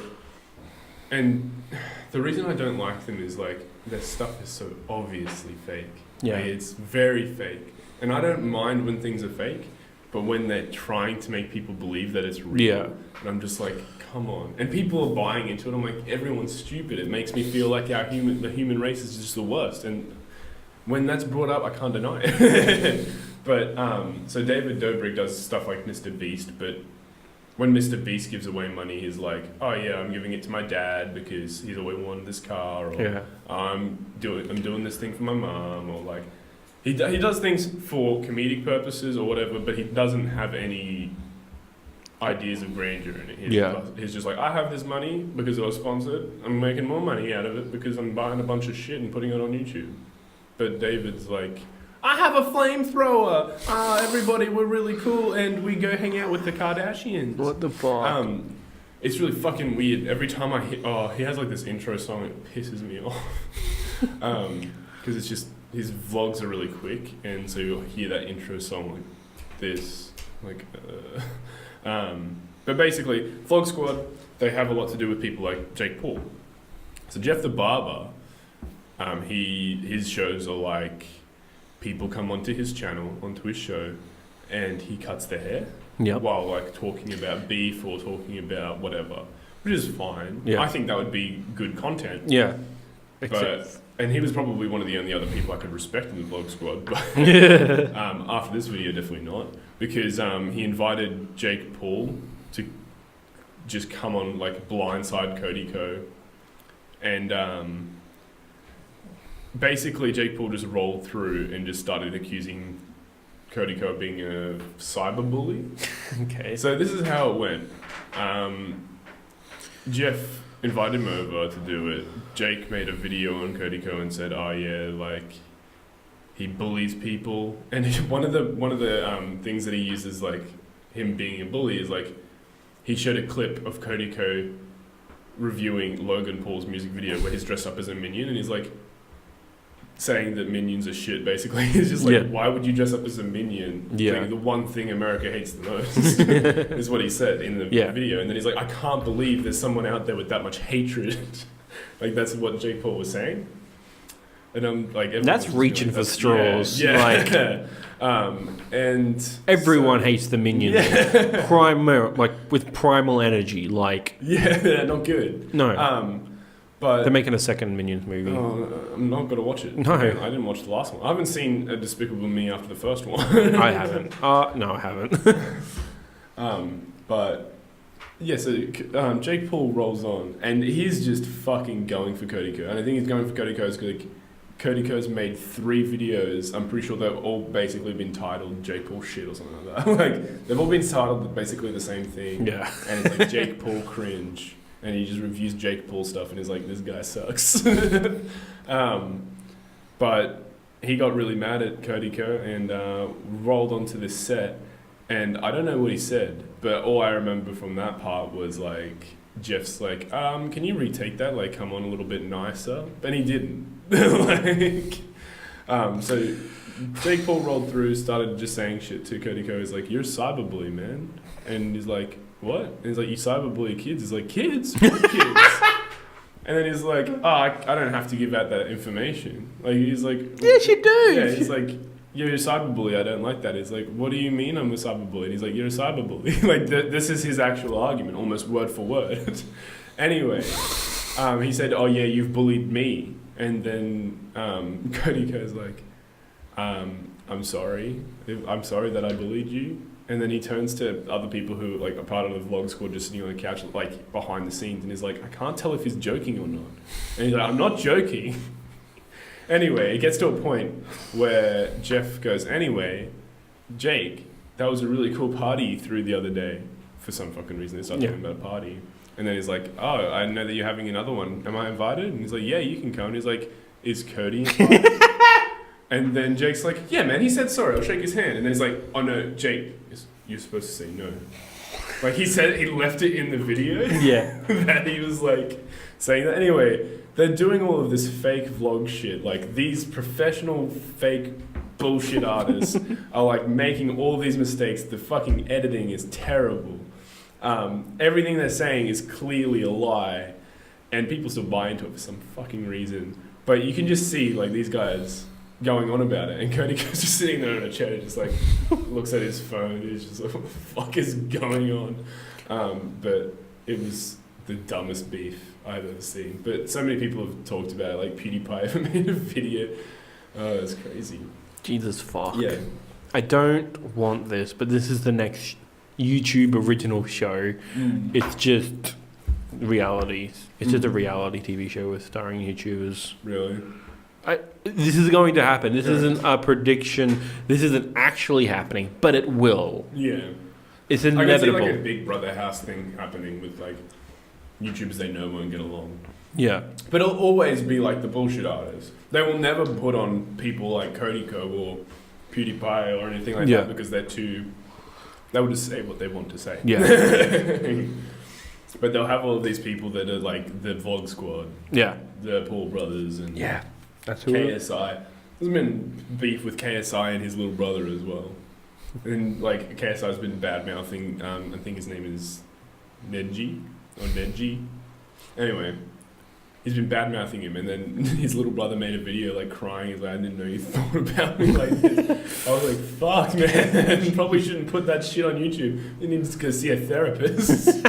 and the reason I don't like them is like their stuff is so obviously fake. Yeah. Like, it's very fake, and I don't mind when things are fake, but when they're trying to make people believe that it's real, and I'm just like, come on. And people are buying into it. I'm like, everyone's stupid. It makes me feel like the human race is just the worst. And when that's brought up, I can't deny it. But so David Dobrik does stuff like Mr. Beast, but when Mr. Beast gives away money, he's like, oh yeah, I'm giving it to my dad because he's always wanted this car, or I'm doing this thing for my mom, or like he does things for comedic purposes or whatever, but he doesn't have any ideas of grandeur in it. He's just like, I have this money because it was sponsored. I'm making more money out of it because I'm buying a bunch of shit and putting it on YouTube. But David's like, I have a flamethrower. Everybody, we're really cool, and we go hang out with the Kardashians. What the fuck? It's really fucking weird. Every time I hit, he has like this intro song. It pisses me off because it's just his vlogs are really quick, and so you'll hear that intro song like this, like. But basically, Vlog Squad, they have a lot to do with people like Jake Paul. So Jeff the Barber, his shows are like, people come onto his channel, onto his show, and he cuts their hair while like talking about beef or talking about whatever, which is fine. Yeah. I think that would be good content. Yeah. And he was probably one of the only other people I could respect in the Vlog Squad. But after this video, definitely not. Because he invited Jake Paul to just come on, like, blindside Cody Co. And basically, Jake Paul just rolled through and just started accusing Cody Co of being a cyberbully. Okay. So this is how it went. Jeff invited him over to do it. Jake made a video on Cody Co and said, oh yeah, like, he bullies people. And one of the things that he uses, like, him being a bully is, like, he showed a clip of Cody Co reviewing Logan Paul's music video where he's dressed up as a minion, and he's like, saying that minions are shit, basically. It's just like, why would you dress up as a minion? Yeah. Like, the one thing America hates the most is what he said in the video. And then he's like, I can't believe there's someone out there with that much hatred. Like, that's what Jake Paul was saying. And I'm like, that's reaching for straws. Yeah. Like, and everyone hates the minions. Yeah. With primal energy. Like, yeah, not good. No. But they're making a second Minions movie. I'm not going to watch it. No. I didn't watch the last one. I haven't seen a Despicable Me after the first one. I haven't. No, I haven't. But yeah, so Jake Paul rolls on, and he's just fucking going for Cody Co. And I think he's going for Cody Co. because Cody Co's made 3 videos. I'm pretty sure they've all basically been titled Jake Paul shit or something like that. Like, they've all been titled basically the same thing. Yeah. And it's like Jake Paul cringe. And he just reviews Jake Paul stuff and he's like, this guy sucks. But he got really mad at Cody Co and rolled onto this set. And I don't know what he said, but all I remember from that part was like, Jeff's like, can you retake that? Like, come on a little bit nicer. And he didn't. So Jake Paul rolled through, started just saying shit to Cody Co. He's like, you're cyberbully, man. And he's like, what? And he's like, you cyberbully kids. He's like, kids? What kids? And then he's like, I don't have to give out that information. Like, he's like, yes, you do. Yeah, he's like, you're a cyberbully. I don't like that. He's like, what do you mean I'm a cyberbully? And he's like, you're a cyberbully. Like, this is his actual argument, almost word for word. Anyway, he said, oh yeah, you've bullied me. And then Cody goes like, I'm sorry. I'm sorry that I bullied you. And then he turns to other people who like are part of the vlog squad just sitting on the couch like behind the scenes and he's like, I can't tell if he's joking or not. And he's like, I'm not joking. Anyway, it gets to a point where Jeff goes, anyway, Jake, that was a really cool party you threw the other day. For some fucking reason, they start talking about a party. And then he's like, oh, I know that you're having another one. Am I invited? And he's like, yeah, you can come. And he's like, is Cody invited? And then Jake's like, yeah, man, he said sorry, I'll shake his hand. And then he's like, oh no, Jake, you're supposed to say no. Like, he said, he left it in the video. Yeah. That he was like saying that. Anyway, they're doing all of this fake vlog shit. Like, these professional fake bullshit artists are like making all these mistakes. The fucking editing is terrible. Everything they're saying is clearly a lie. And people still buy into it for some fucking reason. But you can just see, like, these guys going on about it, and Cody goes just sitting there in a chair, just like looks at his phone. He's just like, what the fuck is going on? But it was the dumbest beef I've ever seen. But so many people have talked about it, like PewDiePie ever made a video. Oh, it's crazy. Jesus fuck. Yeah. I don't want this, but this is the next YouTube original show. It's just reality. It's just a reality TV show with starring YouTubers. Really? This is going to happen. This isn't a prediction. This isn't actually happening, but it will. Yeah. It's inevitable. I can see like a Big Brother house thing happening with like YouTubers they know won't get along. Yeah. But it'll always be like the bullshit artists. They will never put on people like Cody Co or PewDiePie or anything like that because they're too... They will just say what they want to say. Yeah. But they'll have all of these people that are like the Vlog Squad. Yeah. The Paul Brothers and... Yeah. That's who KSI. There's been beef with KSI and his little brother as well. And like KSI's been bad mouthing. I think his name is Nedji or Nedji. Anyway, he's been bad mouthing him, and then his little brother made a video like crying. He's like, I didn't know you thought about me like this. I was like, fuck, man. Probably shouldn't put that shit on YouTube. You need to go see a therapist.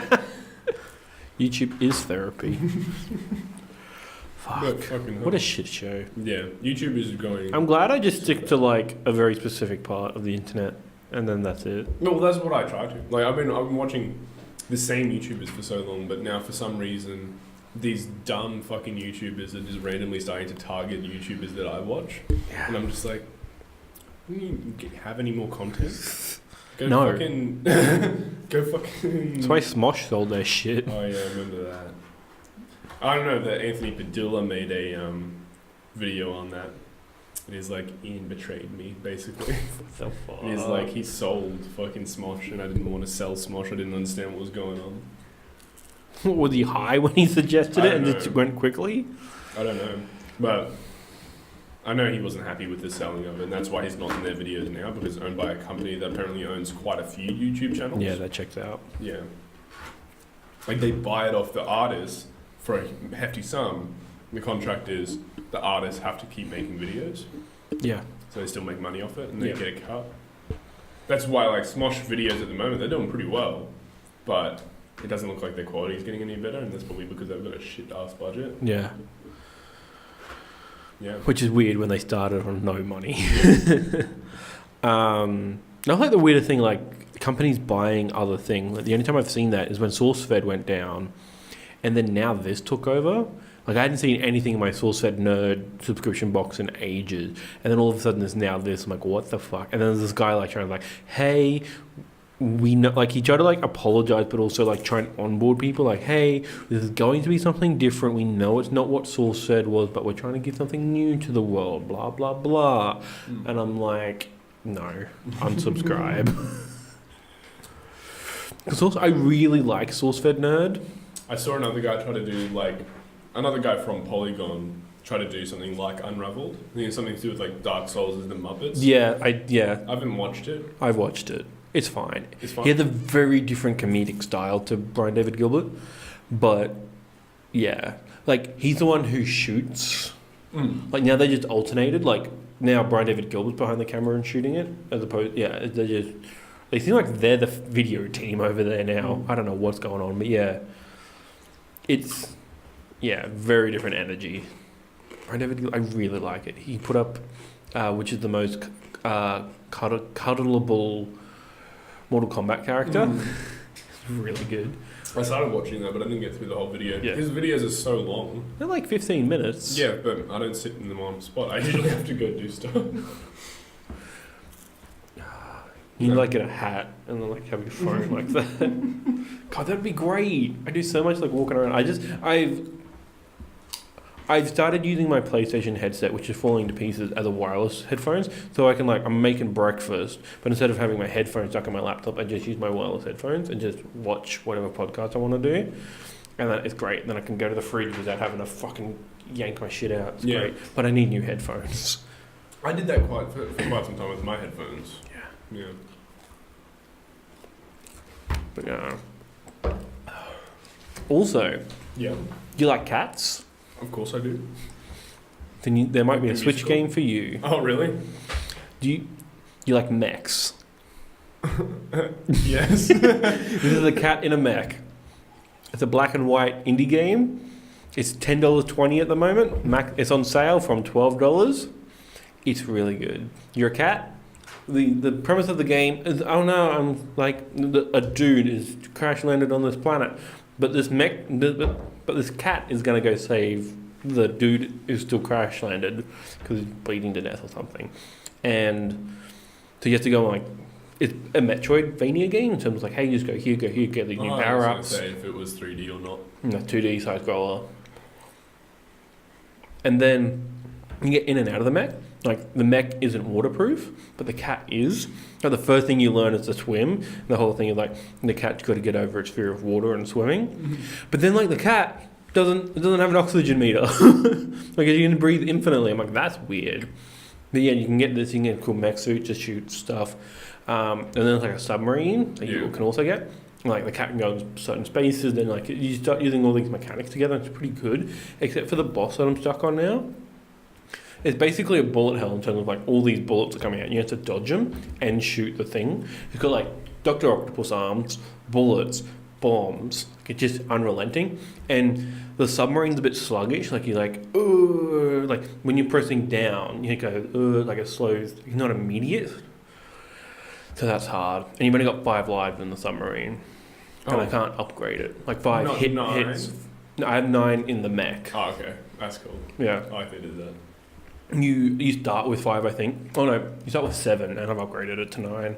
YouTube is therapy. Fuck. What a shit show. Yeah, YouTube is going... I'm glad I just stick to like a very specific part of the internet and then that's it. No, well, that's what I try to. Like, I've been watching the same YouTubers for so long, but now for some reason these dumb fucking YouTubers are just randomly starting to target YouTubers that I watch. Yeah. And I'm just like, do you have any more content? Go fucking... Go fucking... That's why Smosh sold their shit. Oh yeah, I remember that. I don't know that Anthony Padilla made a video on that. And he's like, Ian betrayed me, basically. What the fuck? And he's like, he sold fucking Smosh, and I didn't want to sell Smosh. I didn't understand what was going on. Was he high when he suggested it and it went quickly? I don't know. But I know he wasn't happy with the selling of it, and that's why he's not in their videos now, because it's owned by a company that apparently owns quite a few YouTube channels. Yeah, that checks out. Yeah. Like, they buy it off the artists for a hefty sum. The contract is the artists have to keep making videos. Yeah. So they still make money off it, and they get a cut. That's why, like, Smosh videos at the moment, they're doing pretty well. But it doesn't look like their quality is getting any better, and that's probably because they've got a shit-ass budget. Yeah. Yeah. Which is weird when they started on no money. I like the weirder thing, like, companies buying other things. Like, the only time I've seen that is when SourceFed went down, and then now this took over. Like, I hadn't seen anything in my SourceFed nerd subscription box in ages, and then all of a sudden there's now this. I'm like, what the fuck? And then there's this guy like trying to like, hey, we know, like, he tried to like apologize, but also like try and onboard people. Like, hey, this is going to be something different. We know it's not what SourceFed was, but we're trying to give something new to the world. Blah blah blah. And I'm like, no, unsubscribe. Because also, I really like SourceFed nerd. I saw another guy try to do like another guy from Polygon try to do something like Unraveled. I think it's something to do with like Dark Souls as the Muppets. Yeah, I haven't watched it. I've watched it. It's fine. It's fine. He had a very different comedic style to Brian David Gilbert, but yeah, like he's the one who shoots. Like now they just alternated. Like now Brian David Gilbert's behind the camera and shooting it, as opposed they seem like they're the video team over there now. I don't know what's going on, but yeah, it's very different energy. Brian David Gilbert, I really like it. He put up, which is the most cuddleable Mortal Kombat character. It's really good. I started watching that, but I didn't get through the whole video. Yeah. His videos are so long. They're like 15 minutes. Yeah, but I don't sit in them on the spot. I usually have to go do stuff. You like get a hat and then like have your phone like that. God, that'd be great. I do so much like walking around. I've started using my PlayStation headset, which is falling to pieces, as a wireless headphones. So I can I'm making breakfast, but instead of having my headphones stuck in my laptop, I just use my wireless headphones and just watch whatever podcast I want to do. And then it's great. Then I can go to the fridge without having to fucking yank my shit out. It's great. But I need new headphones. I did that for quite some time with my headphones. Yeah. But also, yeah. Do you like cats? Of course I do. Then there might be a The Switch musical. game for you. Oh, really? Do you like mechs? Yes. This is a cat in a mech. It's a black and white indie game. It's $10.20 at the moment. It's on sale from $12. It's really good. You're a cat. The premise of the game is, a dude is crash landed on this planet, but this this cat is gonna go save the dude who's still crash landed because he's bleeding to death or something, and so you have to go it's a metroidvania game in terms of hey, you just go here, get the new power ups. I was gonna say if it was 3D or not. No, 2D side scroller, and then you get in and out of the mech. Like, the mech isn't waterproof, but the cat is. Like, the first thing you learn is to swim. The whole thing is, the cat's got to get over its fear of water and swimming. Mm-hmm. But then, the cat doesn't have an oxygen meter. You can breathe infinitely. I'm like, that's weird. But yeah, you can get this thing called mech suit to shoot stuff. And then there's, a submarine that you can also get. The cat can go in certain spaces. Then, you start using all these mechanics together. It's pretty good. Except for the boss that I'm stuck on now. It's basically a bullet hell in terms of all these bullets are coming out. You have to dodge them and shoot the thing. It's got Dr. Octopus arms, bullets, bombs. It's just unrelenting. And the submarine's a bit sluggish. You're when you're pressing down, you go, it slows. It's not immediate. So that's hard. And you've only got 5 lives in the submarine. And I can't upgrade it. 5 hits. No, I have 9 in the mech. Oh, okay. That's cool. Yeah. I like they did that. You start with 5, I think. Oh no, you start with 7, and I've upgraded it to 9.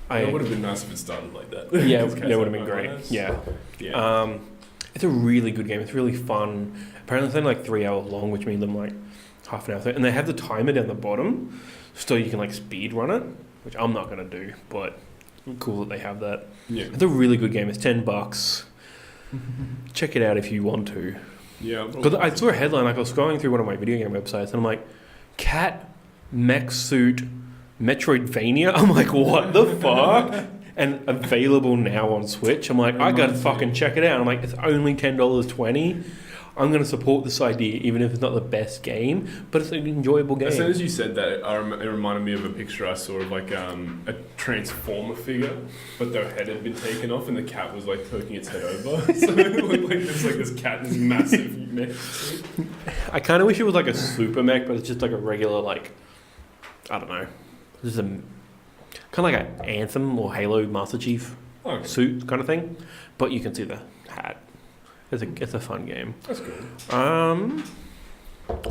It would have been nice if it started like that. Yeah, that would have been great. Yeah. It's a really good game. It's really fun. Apparently it's only 3 hours long, which means I'm half an hour. And they have the timer down the bottom, so you can speed run it, which I'm not gonna do, but cool that they have that. Yeah. It's a really good game. It's $10. Check it out if you want to. Yeah. Because I saw a headline, I was scrolling through one of my video game websites, and I'm like, cat mech suit metroidvania. I'm like, what the fuck? And available now on Switch. I'm like, I gotta fucking check it out. I'm like, it's only $10.20. I'm going to support this idea, even if it's not the best game, but it's an enjoyable game. As soon as you said that, it reminded me of a picture I saw of like a Transformer figure, but their head had been taken off and the cat was like poking its head over. So it looked like there's like this cat in this massive mech. I kind of wish it was like a super mech, but it's just like a regular, like, I don't know, just a kind of like an Anthem or Halo Master Chief suit kind of thing, but you can see the hat. It's a fun game. That's good.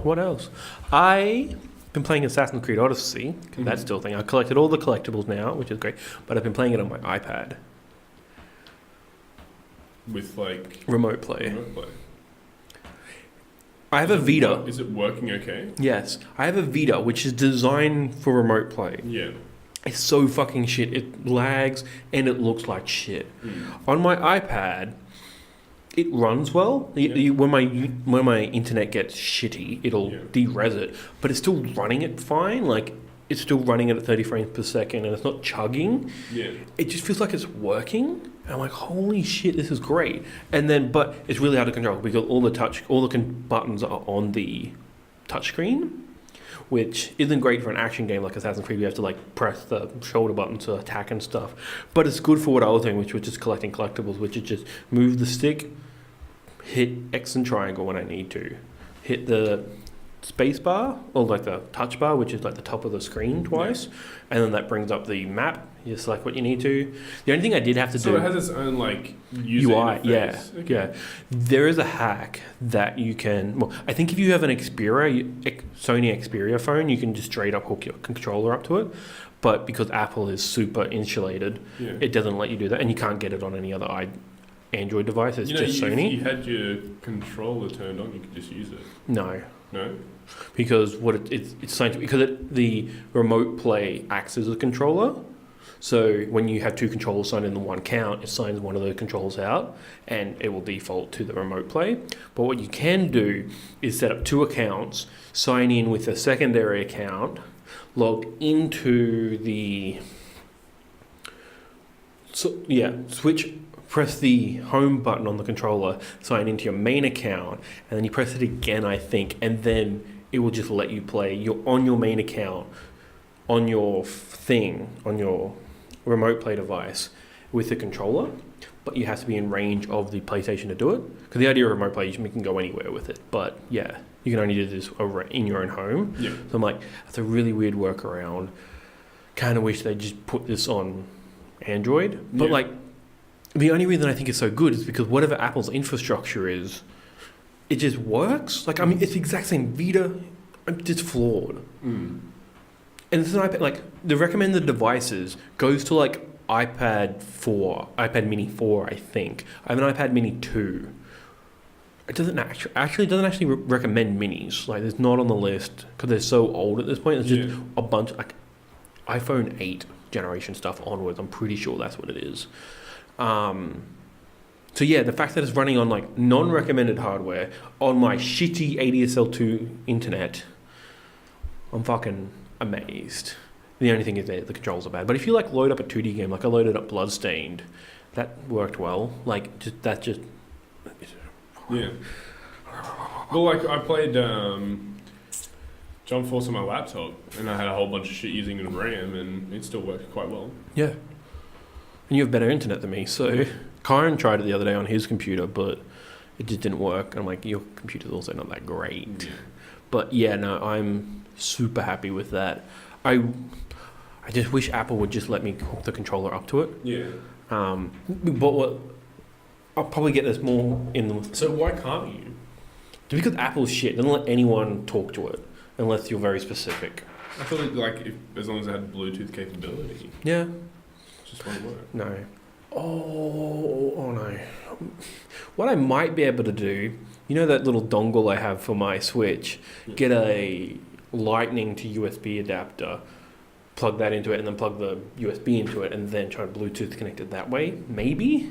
What else? I've been playing Assassin's Creed Odyssey. That's still a thing. I collected all the collectibles now, which is great. But I've been playing it on my iPad. With like... Remote play. I have a Vita. Is it working okay? Yes. I have a Vita, which is designed for remote play. Yeah. It's so fucking shit. It lags and it looks like shit. On my iPad... It runs well. When my internet gets shitty, it'll de-res it, but it's still running it fine. Like it's still running it at 30 frames per second, and it's not chugging. Yeah, it just feels like it's working. And I'm like, holy shit, this is great. And then, but it's really hard to control because all the buttons are on the touchscreen, which isn't great for an action game like Assassin's Creed. You have to like press the shoulder button to attack and stuff. But it's good for what I was doing, which was just collecting collectibles, which is just move the stick, hit X and triangle when I need to, hit the space bar or like the touch bar, which is like the top of the screen twice, and then that brings up the map. You select what you need to. The only thing I did have to do... So it has its own like user UI, interface. Yeah. There is a hack that you can... Well, I think if you have an Sony Xperia phone, you can just straight up hook your controller up to it. But because Apple is super insulated, it doesn't let you do that, and you can't get it on any other Android device. It's just Sony. If you had your controller turned on, you could just use it. No. Because it's scientific, because the remote play acts as a controller. So when you have two controllers signed in the one count, it signs one of the controllers out and it will default to the remote play. But what you can do is set up two accounts, sign in with a secondary account, log into the... switch, press the home button on the controller, sign into your main account, and then you press it again, I think, and then it will just let you play. You're on your main account, on your remote play device with the controller, but you have to be in range of the PlayStation to do it. Because the idea of remote play, you can go anywhere with it, but yeah, you can only do this in your own home. Yeah. So I'm like, that's a really weird workaround. Kind of wish they just put this on Android, but like, the only reason I think it's so good is because whatever Apple's infrastructure is, it just works. Like, I mean, it's the exact same Vita, it's flawed. And it's an iPad, like, the recommended devices goes to, like, iPad Mini 4, I think. I have an iPad Mini 2. It doesn't actually recommend minis. Like, it's not on the list because they're so old at this point. It's just a bunch, like, iPhone 8 generation stuff onwards. I'm pretty sure that's what it is. So yeah, the fact that it's running on like non-recommended hardware on my shitty ADSL2 internet, I'm fucking amazed. The only thing is that the controls are bad. But if you like load up a 2D game, like I loaded up Bloodstained, that worked well. Like yeah. Well, like I played Jump Force on my laptop, and I had a whole bunch of shit using the RAM, and it still worked quite well. Yeah. And you have better internet than me, so Kyron tried it the other day on his computer, but it just didn't work. I'm like, your computer's also not that great. But yeah, no, I'm super happy with that. I just wish Apple would just let me hook the controller up to it. Yeah. But I'll probably get this more in the... So why can't you? Because Apple's shit. They don't let anyone talk to it unless you're very specific. I feel like as long as it had Bluetooth capability. Yeah. Just won't work. No. Oh no. What I might be able to do, you know that little dongle I have for my Switch, get a Lightning to USB adapter, plug that into it, and then plug the USB into it, and then try to Bluetooth connect it that way? Maybe?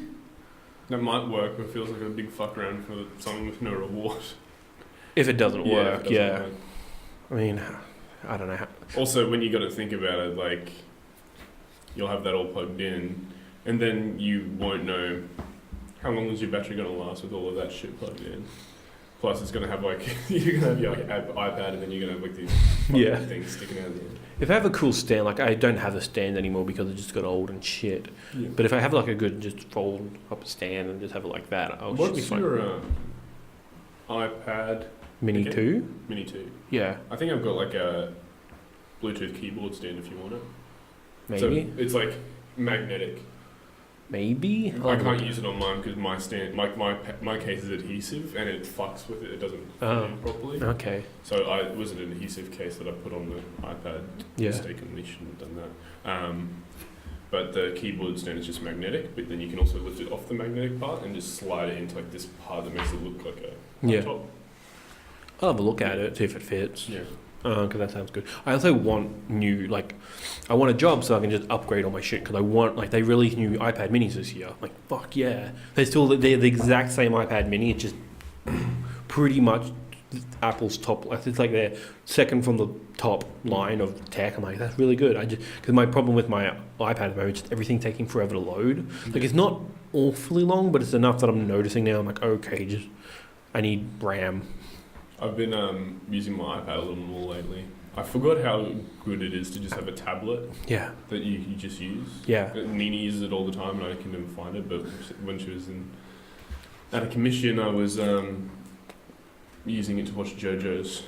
That might work, but it feels like a big fuck around for something with no reward. If it doesn't work, work. I mean, I don't know how. Also, when you got to think about it, like, you'll have that all plugged in, and then you won't know how long is your battery going to last with all of that shit plugged in. Plus, it's going to have, like, you're going to have your iPad, and then you're going to have, like, these things sticking out of the end. If I have a cool stand, like, I don't have a stand anymore because it just got old and shit. Yeah. But if I have, like, a good just fold up stand and just have it like that, I'll should be fine. What's your iPad? Mini 2? Mini 2. Yeah. I think I've got, like, a Bluetooth keyboard stand if you want it. Maybe. So it's, like, magnetic. Maybe? I can't use it on mine because my stand, my case is adhesive and it fucks with it. It doesn't fit in properly. Okay. So it was an adhesive case that I put on the iPad. Yeah. Mistakenly shouldn't have done that. But the keyboard stand is just magnetic, but then you can also lift it off the magnetic part and just slide it into like this part that makes it look like a laptop. I'll have a look at it, see if it fits. Yeah. Because that sounds good. I also want I want a job so I can just upgrade all my shit. Because I want, like, they released new iPad minis this year. Like, fuck yeah. They're the exact same iPad mini. It's just pretty much Apple's top. It's like their second from the top line of tech. I'm like, that's really good. Because my problem with my iPad at the moment is just everything taking forever to load. Like, it's not awfully long, but it's enough that I'm noticing now. I'm like, okay, I need RAM. I've been using my iPad a little more lately. I forgot how good it is to just have a tablet that you just use. Yeah. Nini uses it all the time and I can never find it, but when she was at a commission, I was using it to watch JoJo's.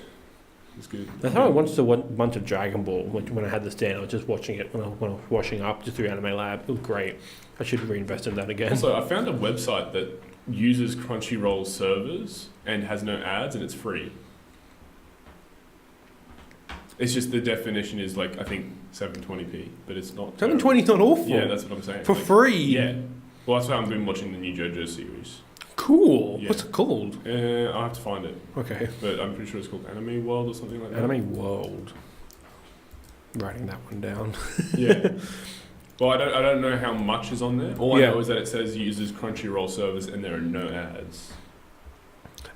It's good. That's how I watched a bunch of Dragon Ball when I had the stand. I was just watching it when I was washing up just through Anime Lab. It was great. I should reinvest in that again. Also, I found a website that uses Crunchyroll servers and has no ads and it's free. It's just the definition is like, I think 720p, but it's not. 720 is not awful. Yeah, that's what I'm saying. For free? Yeah. Well, that's why I've been watching the new JoJo series. Cool. Yeah. What's it called? I'll have to find it. Okay. But I'm pretty sure it's called Anime World or something like that. Anime World. Writing that one down. Yeah. Well, I don't know how much is on there. All I know is that it says uses Crunchyroll servers and there are no ads.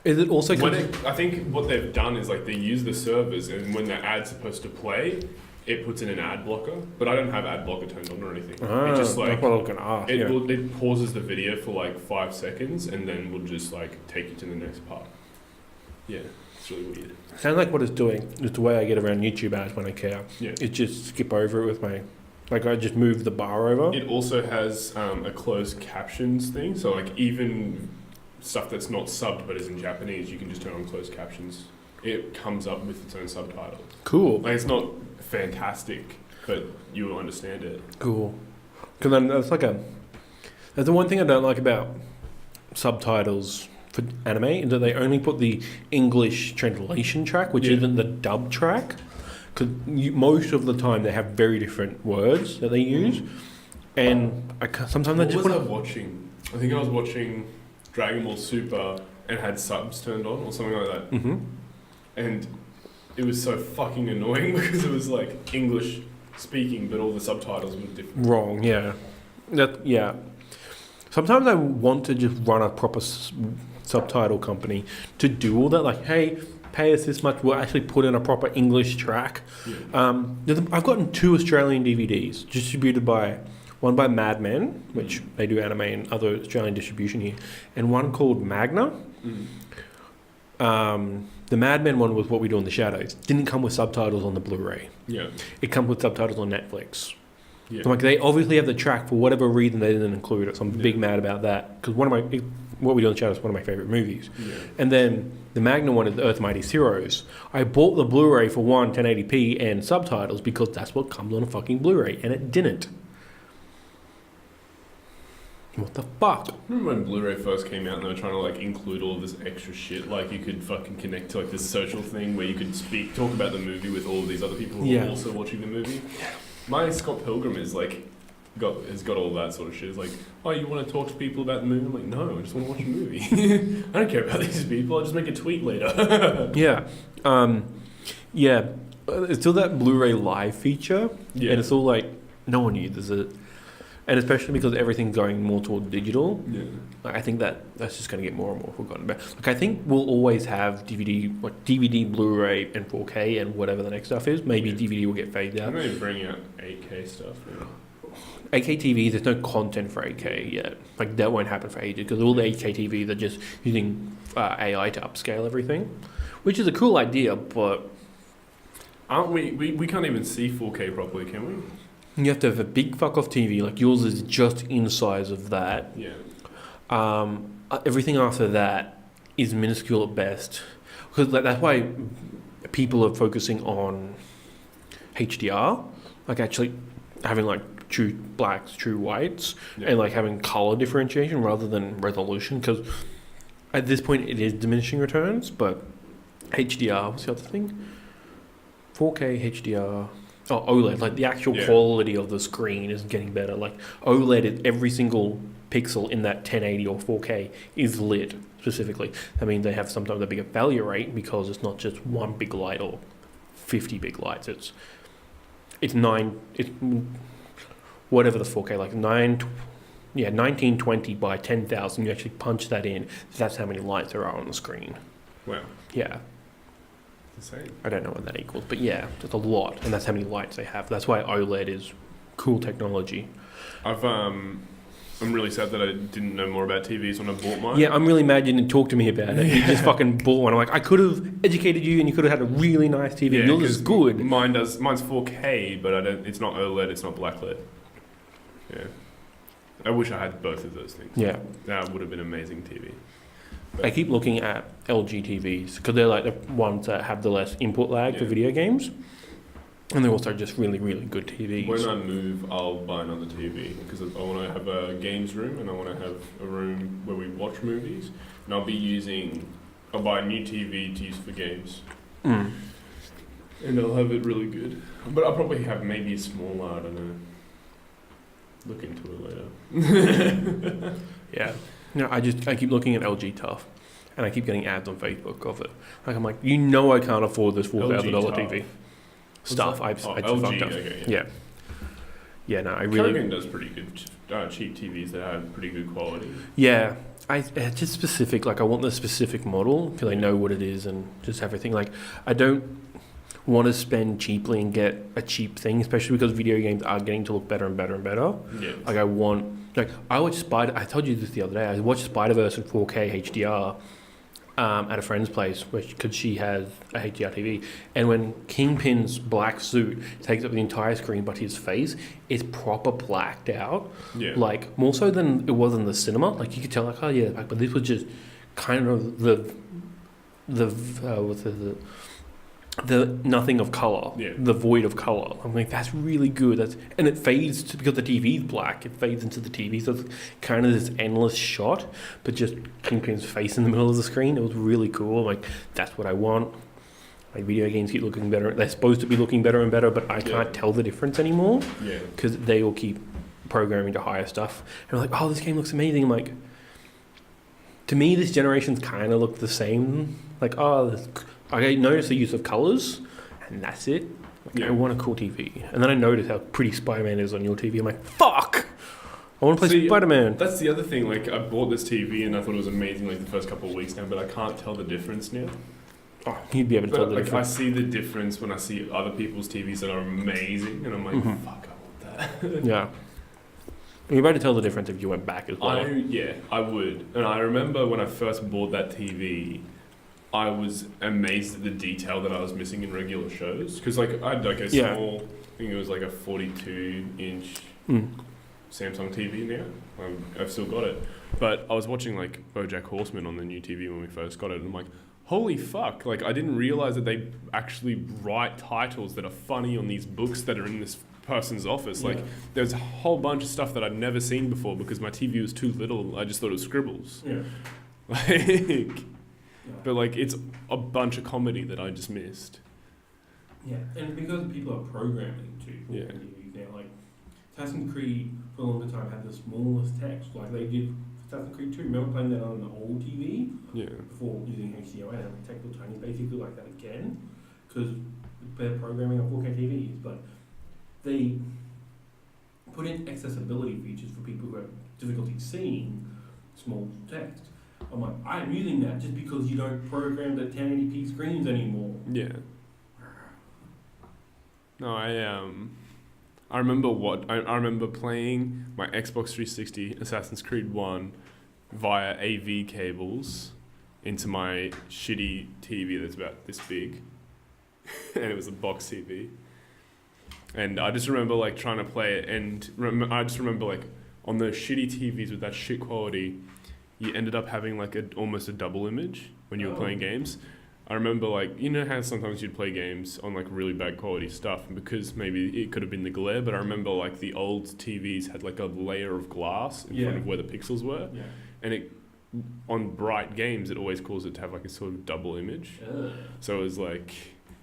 Is it also... I think what they've done is like they use the servers and when the ad's supposed to play, it puts in an ad blocker. But I don't have ad blocker turned on or anything. It just like... That's what I was going to ask. It pauses the video for like 5 seconds and then will just like take you to the next part. Yeah, it's really weird. Sounds like what it's doing is the way I get around YouTube ads when I care. Yeah. It's just skip over it with my... Like, I just move the bar over. It also has a closed captions thing. So, like, even stuff that's not subbed but is in Japanese, you can just turn on closed captions. It comes up with its own subtitles. Cool. Like, it's not fantastic, but you will understand it. Cool. Because then that's the one thing I don't like about subtitles for anime is that they only put the English translation track, which isn't the dub track. Because most of the time they have very different words that they use, and sometimes they just What was I watching? I think I was watching Dragon Ball Super and had subs turned on or something like that. Mm-hmm. And it was so fucking annoying because it was like English speaking, but all the subtitles were different. Wrong, yeah. Sometimes I want to just run a proper subtitle company to do all that. Like, hey, pay us this much, we'll actually put in a proper English track. Yeah. I've gotten 2 Australian DVDs distributed by, one by Mad Men, which they do anime and other Australian distribution here, and one called Magna. The Mad Men one was What We Do in the Shadows. Didn't come with subtitles on the Blu-ray. Yeah. It comes with subtitles on Netflix. Yeah. So, like, they obviously have the track for whatever reason they didn't include it, so I'm big mad about that, because What We Do in the Shadows is one of my favourite movies. Yeah. And then the Magna one is the Earth's Mightiest Heroes. I bought the Blu-ray for 1080p and subtitles because that's what comes on a fucking Blu-ray, and it didn't. What the fuck? Remember when Blu-ray first came out and they were trying to like include all of this extra shit, like you could fucking connect to like this social thing where you could talk about the movie with all of these other people who are also watching the movie. Yeah. My Scott Pilgrim is like has got all that sort of shit. It's like, oh, you want to talk to people about the movie? I'm like, no, I just want to watch a movie. I don't care about these people. I'll just make a tweet later. Yeah. It's still that Blu-ray live feature. Yeah. And it's all like, no one uses it. And especially because everything's going more toward digital, Yeah. like, I think that's just going to get more and more forgotten about. Like I think we'll always have DVD, Blu-ray, and 4K, and whatever the next stuff is. Maybe DVD will get phased out. I'm not even bringing out 8K stuff now. 8K TVs, there's no content for 8K yet. Like that won't happen for ages because all the 8K TVs are just using AI to upscale everything, which is a cool idea, but Aren't we can't even see 4K properly, can we? you have to have a big fuck off TV. Like yours is just in size of that. Yeah. Everything after that is minuscule at best. Because that's why people are focusing on HDR, like actually having like true blacks, true whites, Yeah. and like having color differentiation rather than resolution. Because at this point it is diminishing returns, but HDR, what's the other thing? 4K HDR. Oh, OLED, like the actual quality of the screen is getting better. Like OLED is every single pixel in that 1080 or 4K is lit specifically. That means they have sometimes a bigger failure rate because it's not just one big light or 50 big lights. It's whatever the 4K, like 1920 by 10,000. You actually punch that in. That's how many lights there are on the screen. Wow. Yeah. Insane. I don't know what that equals, but yeah, that's a lot, and that's how many lights they have. That's why OLED is cool technology. I'm really sad that I didn't know more about TVs when I bought mine. Yeah, I'm really mad you didn't talk to me about it. You just fucking bought one. I'm like, I could have educated you, and you could have had a really nice TV. Yeah, Yours is good. Mine's 4K, but it's not OLED. It's not blacklit. Yeah. I wish I had both of those things. Yeah, That would have been amazing TV. I keep looking at LG TVs because they're like the ones that have the less input lag for video games, and they're also just really, really good TVs. When I move, I'll buy another TV because I want to have a games room and I want to have a room where we watch movies. And I'll buy a new TV to use for games. Mm. And I'll have it really good. But I'll probably have maybe a smaller, I don't know. Look into it later. Yeah. No, I keep looking at LG Tough, and I keep getting ads on Facebook of it. Like I'm like, I can't afford this $4,000 TV. Stuff. I LG, fucked up. okay, Yeah. Yeah. No, I really. Kyron does pretty good cheap TVs that have pretty good quality. Yeah. It's just specific. Like I want the specific model because I know what it is and just everything. Like I don't want to spend cheaply and get a cheap thing, especially because video games are getting to look better and better and better. Yeah. Like I watched I told you this the other day. I watched Spider-Verse in 4K HDR at a friend's place because she has a HDR TV. And when Kingpin's black suit takes up the entire screen, but his face is proper blacked out. Yeah. Like more so than it was in the cinema. Like you could tell, like, oh yeah, but this was just kind of the nothing of color, the void of color. I'm like, that's really good. And it fades because the TV's black. It fades into the TV, so it's kind of this endless shot, but just Kingpin's face in the middle of the screen. It was really cool. I'm like, that's what I want. Like video games keep looking better. They're supposed to be looking better and better, but I can't tell the difference anymore. Yeah. Because they all keep programming to higher stuff. And I'm like, oh, this game looks amazing. I'm like, to me, this generation's kind of look the same. Like, I noticed the use of colours, and that's it. I want a cool TV. And then I noticed how pretty Spider-Man is on your TV. I'm like, fuck! I want to play Spider-Man. That's the other thing. Like, I bought this TV, and I thought it was amazing, like, the first couple of weeks now, but I can't tell the difference now. Oh, you'd be able to tell the difference. I see the difference when I see other people's TVs that are amazing, and I'm like, fuck, I want that. Yeah. You'd be able to tell the difference if you went back as well. I would. And I remember when I first bought that TV, I was amazed at the detail that I was missing in regular shows. Because I had like a small, I think it was like a 42-inch Samsung TV now. I've still got it. But I was watching like BoJack Horseman on the new TV when we first got it. And I'm like, holy fuck. Like I didn't realize that they actually write titles that are funny on these books that are in this person's office. Like there's a whole bunch of stuff that I'd never seen before because my TV was too little. I just thought it was scribbles. Yeah. But like it's a bunch of comedy that I just missed. Yeah, and because people are programming too. Yeah. Now, like Assassin's Creed for a longer time had the smallest text, like they did Assassin's Creed 2. Remember playing that on an old TV? Yeah. Before using HDMI and having text look tiny, basically like that again, because they're programming on 4K TVs, but they put in accessibility features for people who have difficulty seeing small text. I'm like, I'm using that just because you don't program the 1080p screens anymore. Yeah. No, I remember I remember playing my Xbox 360 Assassin's Creed 1 via AV cables into my shitty TV that's about this big. And it was a box TV. And I just remember like trying to play it, and I just remember like on the shitty TVs with that shit quality, you ended up having like almost a double image when you were playing games. I remember like, you know how sometimes you'd play games on like really bad quality stuff, and because maybe it could have been the glare, but I remember like the old TVs had like a layer of glass in front of where the pixels were, and it on bright games it always caused it to have like a sort of double image. So it was like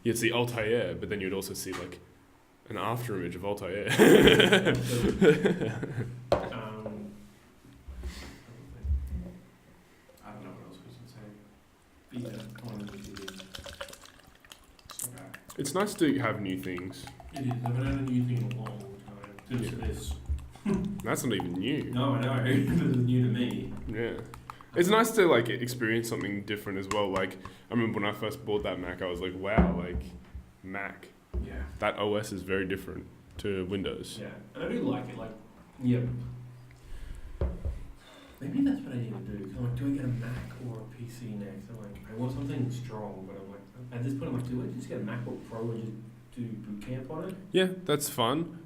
you'd see Altair, but then you'd also see like an after image of Altair. It's nice to have new things. It is. I haven't had a new thing in a long time. Since this. That's not even new. No, I know. It's new to me. Yeah. It's nice to like experience something different as well. Like I remember when I first bought that Mac, I was like, wow, like Mac. Yeah. That OS is very different to Windows. Yeah. And I do like it. Like, yeah. Maybe that's what I need to do. I'm like, do I get a Mac or a PC next? I'm like, I want something strong, but I'm like, at this point, I'm like, do I just get a MacBook Pro and just do boot camp on it? Yeah, that's fun.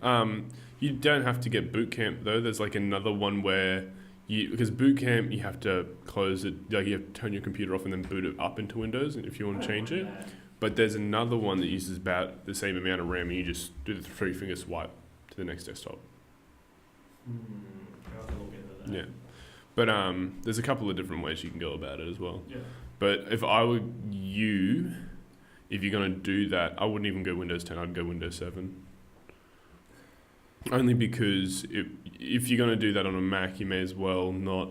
You don't have to get boot camp though. There's like another one where because boot camp you have to close it, like you have to turn your computer off and then boot it up into Windows if you want to change it. That. But there's another one that uses about the same amount of RAM, and you just do the 3-finger swipe to the next desktop. I'll have to look into that. Yeah. But there's a couple of different ways you can go about it as well. Yeah. But if I were you, if you're going to do that, I wouldn't even go Windows 10, I'd go Windows 7. Only because if you're going to do that on a Mac, you may as well not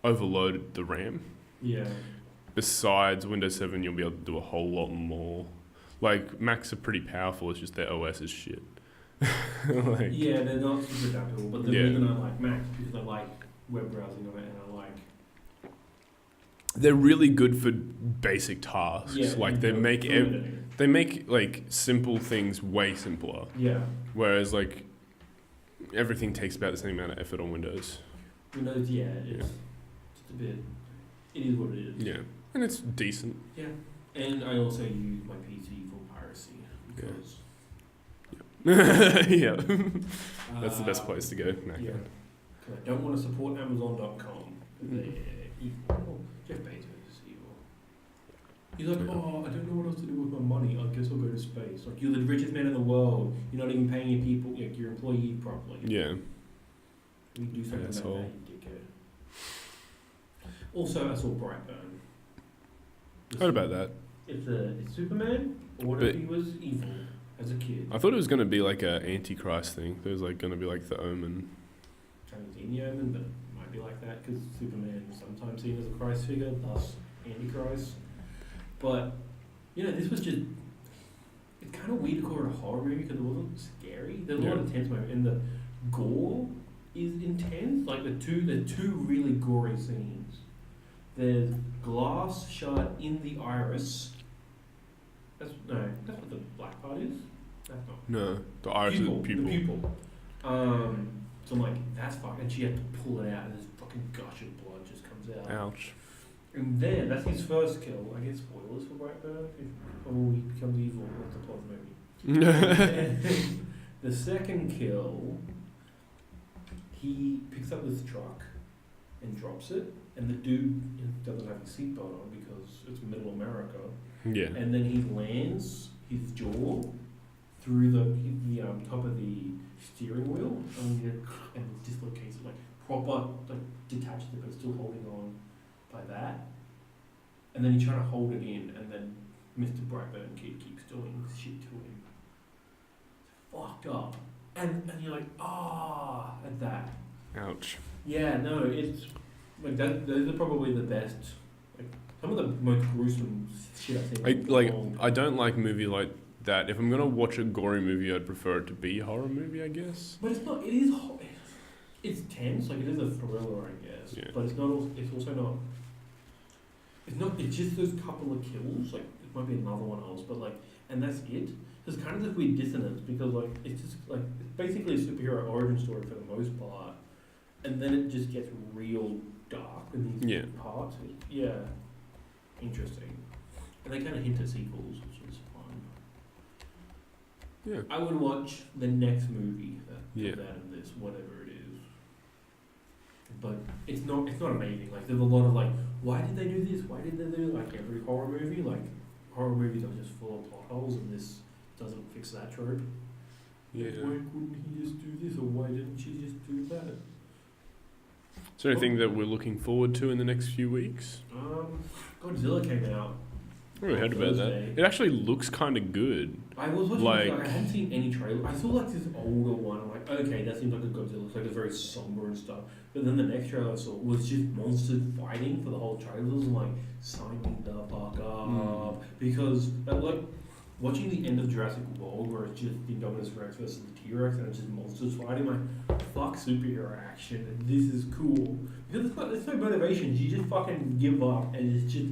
overload the RAM. Yeah. Besides Windows 7, you'll be able to do a whole lot more. Like, Macs are pretty powerful, it's just their OS is shit. Like, yeah, they're not super adaptable, but the reason I like Macs is because I like web browsing on it, and I like... They're really good for basic tasks. Yeah, like, they make like, simple things way simpler. Yeah. Whereas, like, everything takes about the same amount of effort on Windows. Windows, it's just a bit... It is what it is. Yeah. And it's decent. Yeah. And I also use my PC for piracy because... Yeah. That's the best place to go. Yeah. I don't want to support Amazon.com. They're evil. Jeff Bezos is evil. He's like, I don't know what else to do with my money. I guess I'll go to space. Like, you're the richest man in the world. You're not even paying your people, like your employees properly. Yeah. We do something about that, you dickhead. Also, I saw Brightburn. Heard about that. It's Superman, or what if he was evil as a kid? I thought it was going to be like an Antichrist thing. There was like going to be like the Omen. I haven't seen the Omen, but it might be like that because Superman is sometimes seen as a Christ figure, thus Antichrist. But, this was just... It's kind of weird to call it a horror movie because it wasn't scary. There's a lot of tense moments, and the gore is intense. Like, the two really gory scenes. There's glass shot in the iris. That's what the black part is. That's not. No, the iris is the pupil. The pupil. So I'm like, that's fucking. And she had to pull it out, and this fucking gush of blood just comes out. Ouch. And then that's his first kill. I guess spoilers for Brightburn. He becomes evil. That's the plot of the movie. The second kill, he picks up this truck and drops it, and the dude doesn't have his seatbelt on because it's middle America. Yeah. And then he lands his jaw through the top of the steering wheel, and dislocates it, like proper, like detaches it, but still holding on by that. And then he's trying to hold it in, and then Mr. Brightburn kid keeps doing shit to him. It's fucked up. And you're like, at that. Ouch. Yeah, no, it's like that. Those are probably the best. Like some of the most gruesome shit I've seen. I don't like movies like that if I'm gonna watch a gory movie, I'd prefer it to be a horror movie, I guess. But it's not. It is. It's tense. Like it is a thriller, I guess. Yeah. But it's not. It's also not. It's not. It's just those couple of kills. Like it might be another one else, but like, and that's it. There's kind of this weird dissonance because like it's just like it's basically a superhero origin story for the most part, and then it just gets real dark in these parts. Yeah, interesting. And they kind of hint at sequels, which is fun. Yeah. I would watch the next movie that Yeah. comes out of this, whatever it is. But it's not amazing. Like there's a lot of like, why did they do this? Why did they do like every horror movie? Like horror movies are just full of plot holes, and this doesn't fix that trope. Yeah. Why couldn't he just do this, or why didn't she just do that? Is there anything that we're looking forward to in the next few weeks? Godzilla came out. I really heard about that. Thursday. It actually looks kind of good. I was watching Like- I hadn't seen any trailer. I saw like this older one. I'm like, okay, that seems like a Godzilla. Looks like it's very somber and stuff. But then the next trailer I saw was just monsters fighting for the whole trailers. I'm like, sign me the fuck up. Because like watching the end of Jurassic World where it's just the Indominus Rex versus the T-Rex and it's just monsters fighting, I'm like, fuck superhero action. And this is cool. Because there's no motivations. You just fucking give up and it's just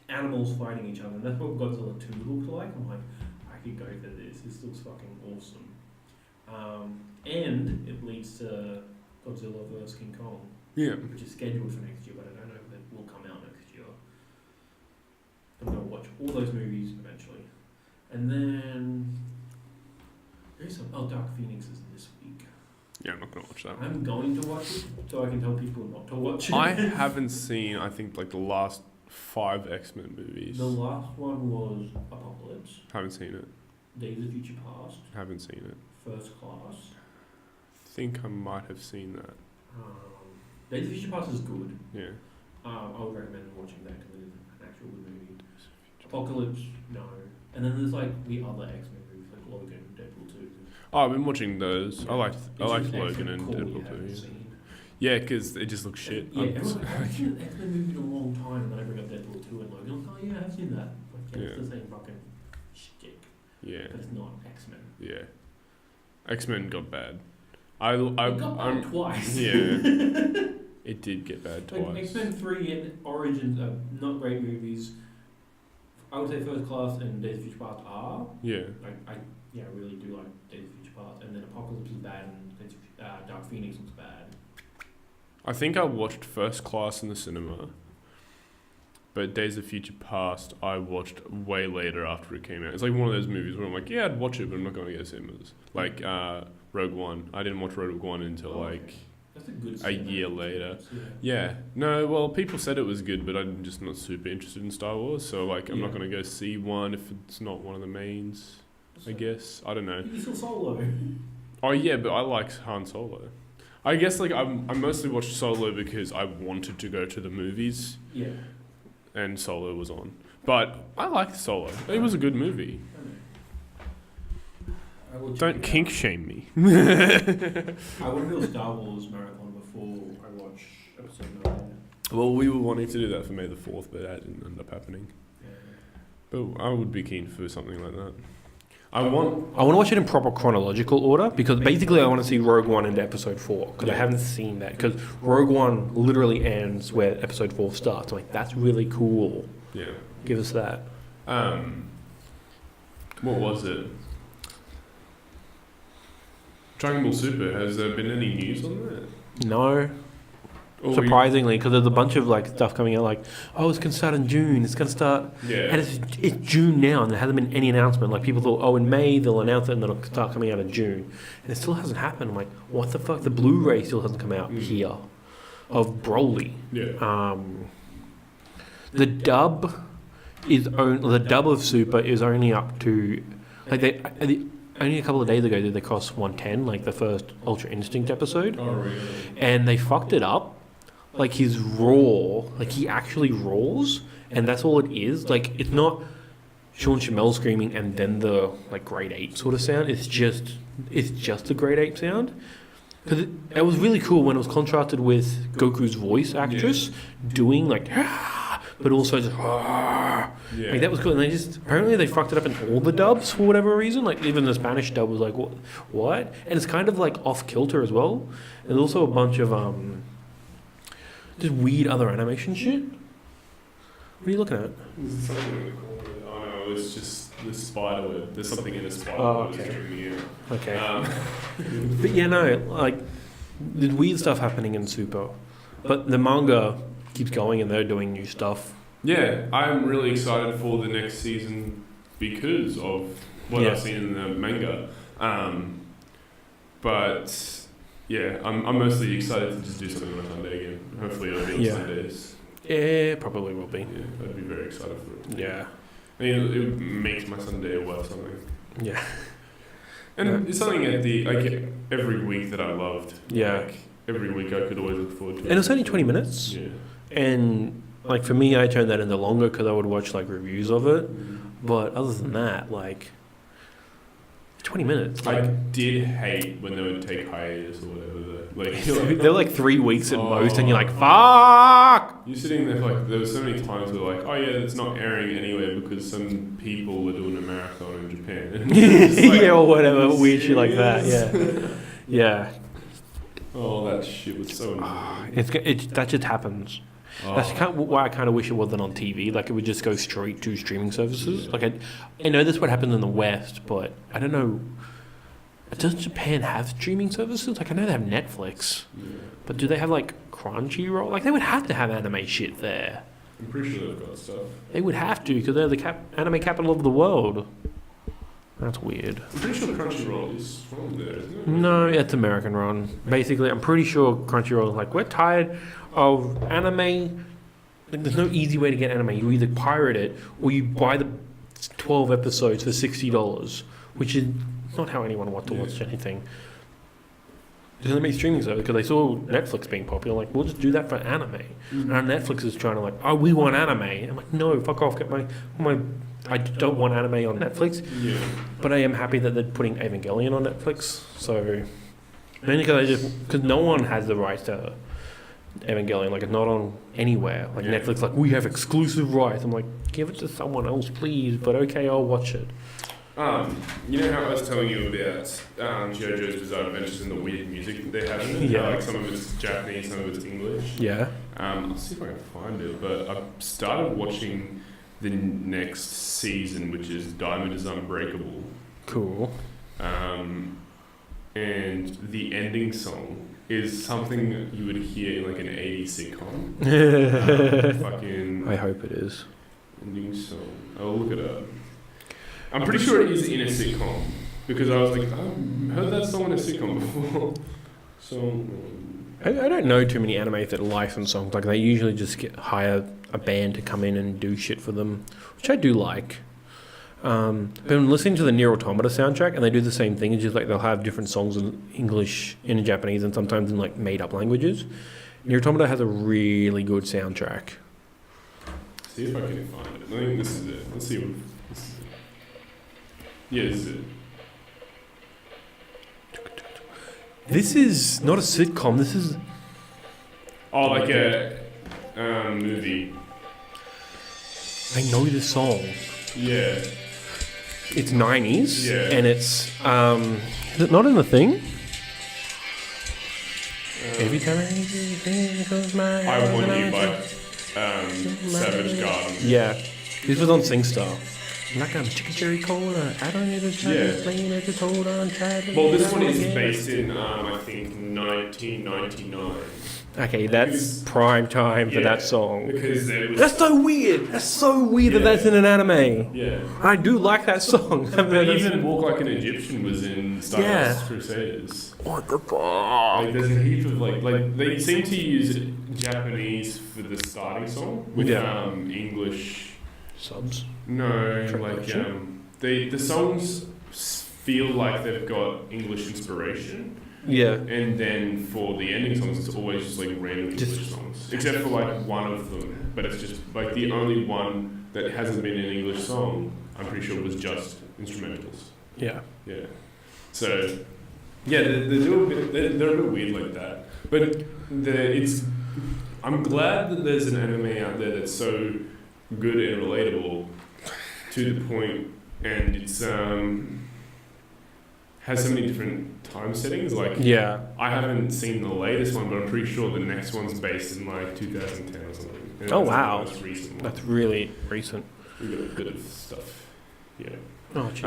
animals fighting each other, and that's what Godzilla 2 looks like. I'm like, I could go for this. This looks fucking awesome. And it leads to Godzilla vs King Kong, which is scheduled for next year, but I don't know if it will come out next year. I'm gonna watch all those movies eventually, and then there's some Dark Phoenix is this week. Yeah, I'm not going to watch that one. I'm going to watch it so I can tell people not to watch it. I haven't seen, I think, like the last 5 X-Men movies. The last one was Apocalypse. Haven't seen it. Days of Future Past. Haven't seen it. First Class. Think I might have seen that. Days of Future Past is good. Yeah. I would recommend watching that because it is an actual good movie. Apocalypse, no. And then there's like the other X-Men movies like Logan, Deadpool 2. Oh, I've been watching those. I liked Logan X-Men and cool Deadpool you haven't 2. seen. Yeah, because it just looks shit. Yeah, everyone's like, I haven't seen an X-Men movie in a long time, and then I bring up Deadpool 2 and Logan. I'm like, oh yeah, I've seen that. Like, yeah, it's the same fucking shtick. Yeah. But it's not X-Men. Yeah. X-Men got bad. It got bad twice. Yeah. It did get bad twice. Like X-Men 3 and Origins are not great movies. I would say First Class and Days of Future Past are. Yeah. I really do like Days of Future Past. And then Apocalypse is bad and Dark Phoenix looks bad. I think I watched First Class in the cinema, but Days of Future Past I watched way later after it came out. It's like one of those movies where I'm like, yeah, I'd watch it, but I'm not going to go to cinemas. Like Rogue One. I didn't watch Rogue One until That's a good a year later. Yeah. Yeah. No, well, people said it was good, but I'm just not super interested in Star Wars, so like I'm not going to go see one if it's not one of the mains, I guess. I don't know. You saw Solo. Oh yeah, but I like Han Solo. I guess like I mostly watched Solo because I wanted to go to the movies. Yeah. And Solo was on. But I liked Solo. It was a good movie. Don't kink shame me. I want to do a Star Wars marathon before I watch episode 9. Well, we were wanting to do that for May the 4th, but that didn't end up happening. Yeah. But I would be keen for something like that. I want to watch it in proper chronological order because basically I want to see Rogue One into episode 4 because I haven't seen that because Rogue One literally ends where episode 4 starts. I'm like, that's really cool. Yeah. Give us that. What was it? Dragon Ball Super. Has there been any news on that? No. Surprisingly, because there's a bunch of like stuff coming out, like, oh, it's gonna start in June. It's gonna start, and it's June now, and there hasn't been any announcement. Like people thought, oh, in May they'll announce it, and then it'll start coming out in June, and it still hasn't happened. I'm like, what the fuck? The Blu-ray still hasn't come out here of Broly. Yeah. The dub of Super is only up to like only a couple of days ago did they cross 110, like the first Ultra Instinct episode. Oh really? And they fucked it up. Like his roar, like he actually roars, and that's all it is. Like it's not Sean Shamel screaming and then the like grade 8 sort of sound. It's just the grade 8 sound. Because it was really cool when it was contrasted with Goku's voice actress doing like but also just like that was cool. And they just apparently they fucked it up in all the dubs for whatever reason. Like even the Spanish dub was like what? And it's kind of like off kilter as well. There's also a bunch of just weird other animation shit. What are you looking at? There's something in the corner. Oh no, it's just the spider web. There's something in the spider web that's tripping me out. Okay. But yeah, no, like there's weird stuff happening in Super, but the manga keeps going and they're doing new stuff. Yeah, I'm really excited for the next season because of what I've seen in the manga. But yeah, I'm mostly excited to just do something on a Sunday again. Hopefully it'll be on Sundays. Yeah, it probably will be. Yeah, I'd be very excited for it. Yeah. I mean, it makes my Sunday worth something. Yeah. And it's something at the every week that I loved. Yeah. Like, every week I could always look forward to it. And it's only 20 minutes. Yeah. And like for me, I turned that into longer because I would watch like reviews of it. But other than that, like 20 minutes. I Like, did hate when they would take hiatus or whatever. Like they're like 3 weeks at most, and you're like, fuck! You're sitting there like, there were so many times where like, oh yeah, it's not airing anywhere because some people were doing a marathon in Japan. Like, yeah, or whatever, weird shit like that, yeah. Yeah. Oh, that shit was so annoying. That just happens. That's why I kind of wish it wasn't on TV. Like, it would just go straight to streaming services. Yeah. Like, I know that's what happens in the West, but I don't know. Does Japan have streaming services? Like, I know they have Netflix. Yeah. But do they have, like, Crunchyroll? Like, they would have to have anime shit there. I'm pretty sure they've got stuff. They would have to, because they're the anime capital of the world. That's weird. I'm pretty sure Crunchyroll is from there, isn't it? No, it's American run. Basically, I'm pretty sure Crunchyroll is like, we're tired of anime. Like, there's no easy way to get anime. You either pirate it or you buy the 12 episodes for $60, which is not how anyone wants to watch anything. Because they make streaming service because they saw Netflix being popular. Like, we'll just do that for anime. Mm-hmm. And Netflix is trying to like, oh, we want anime. I'm like, no, fuck off. Get my I don't want anime on Netflix. Yeah. But I am happy that they're putting Evangelion on Netflix. So mainly because no one has the rights to Evangelion. Like, it's not on anywhere. Like, Netflix, like, we have exclusive rights. I'm like, give it to someone else, please. But okay, I'll watch it. You know how I was telling you about JoJo's Bizarre Adventures and the weird music that they have in it? Yeah. Like, some of it's Japanese, some of it's English. Yeah. I'll see if I can find it. But I've started watching the next season, which is Diamond is Unbreakable. Cool. And the ending song is something that you would hear in like an 80s sitcom. Fucking I hope it is. ending song. I'll look it up. I'm pretty sure it is in a sitcom because I was like, I've heard that song in a sitcom before. So I don't know too many anime that license songs. Like, they usually just hire a band to come in and do shit for them, which I do like. Been listening to the Nier Automata soundtrack, and they do the same thing. It's just like they'll have different songs in English, in Japanese, and sometimes in like made-up languages. Nier Automata has a really good soundtrack. see if I can find it. I think this is it. Let's see what. This is it. Yeah, this is it. This is not a sitcom. This is like a movie. I know this song. Yeah. It's 90s, Yeah. and it's is it not in the thing? Every time I close my eyes, I Want and You by Savage Garden. Yeah, this was on SingStar. Like I'm chicken cherry cola. I don't need to try to explain it. Just hold on tight. Well, this one is based in, I think, 1999. Okay, that's prime time for that song. Because it was... That's so weird. That's so weird that that's in an anime. Yeah. I do like that song. But even Walk Like an Egyptian was in Star Wars Crusaders. What the fuck? Like, there's a heap of, like, they seem to use Japanese for the starting song with English... Subs? No, like, the songs feel like they've got English inspiration. Yeah. And then for the ending songs, it's always just like random English songs. Except for like one of them. But it's just like the only one that hasn't been an English song, I'm pretty sure was just instrumentals. Yeah. Yeah. So, yeah, they're a bit weird like that. But I'm glad that there's an anime out there that's so good and relatable to the point, and it's has so many different time settings. Like, Yeah. I haven't seen the latest one, but I'm pretty sure the next one's based in like 2010 or something. And Oh, that's wow. the most recent one. That's really recent. We've got a bit of stuff. Yeah. Oh, gee.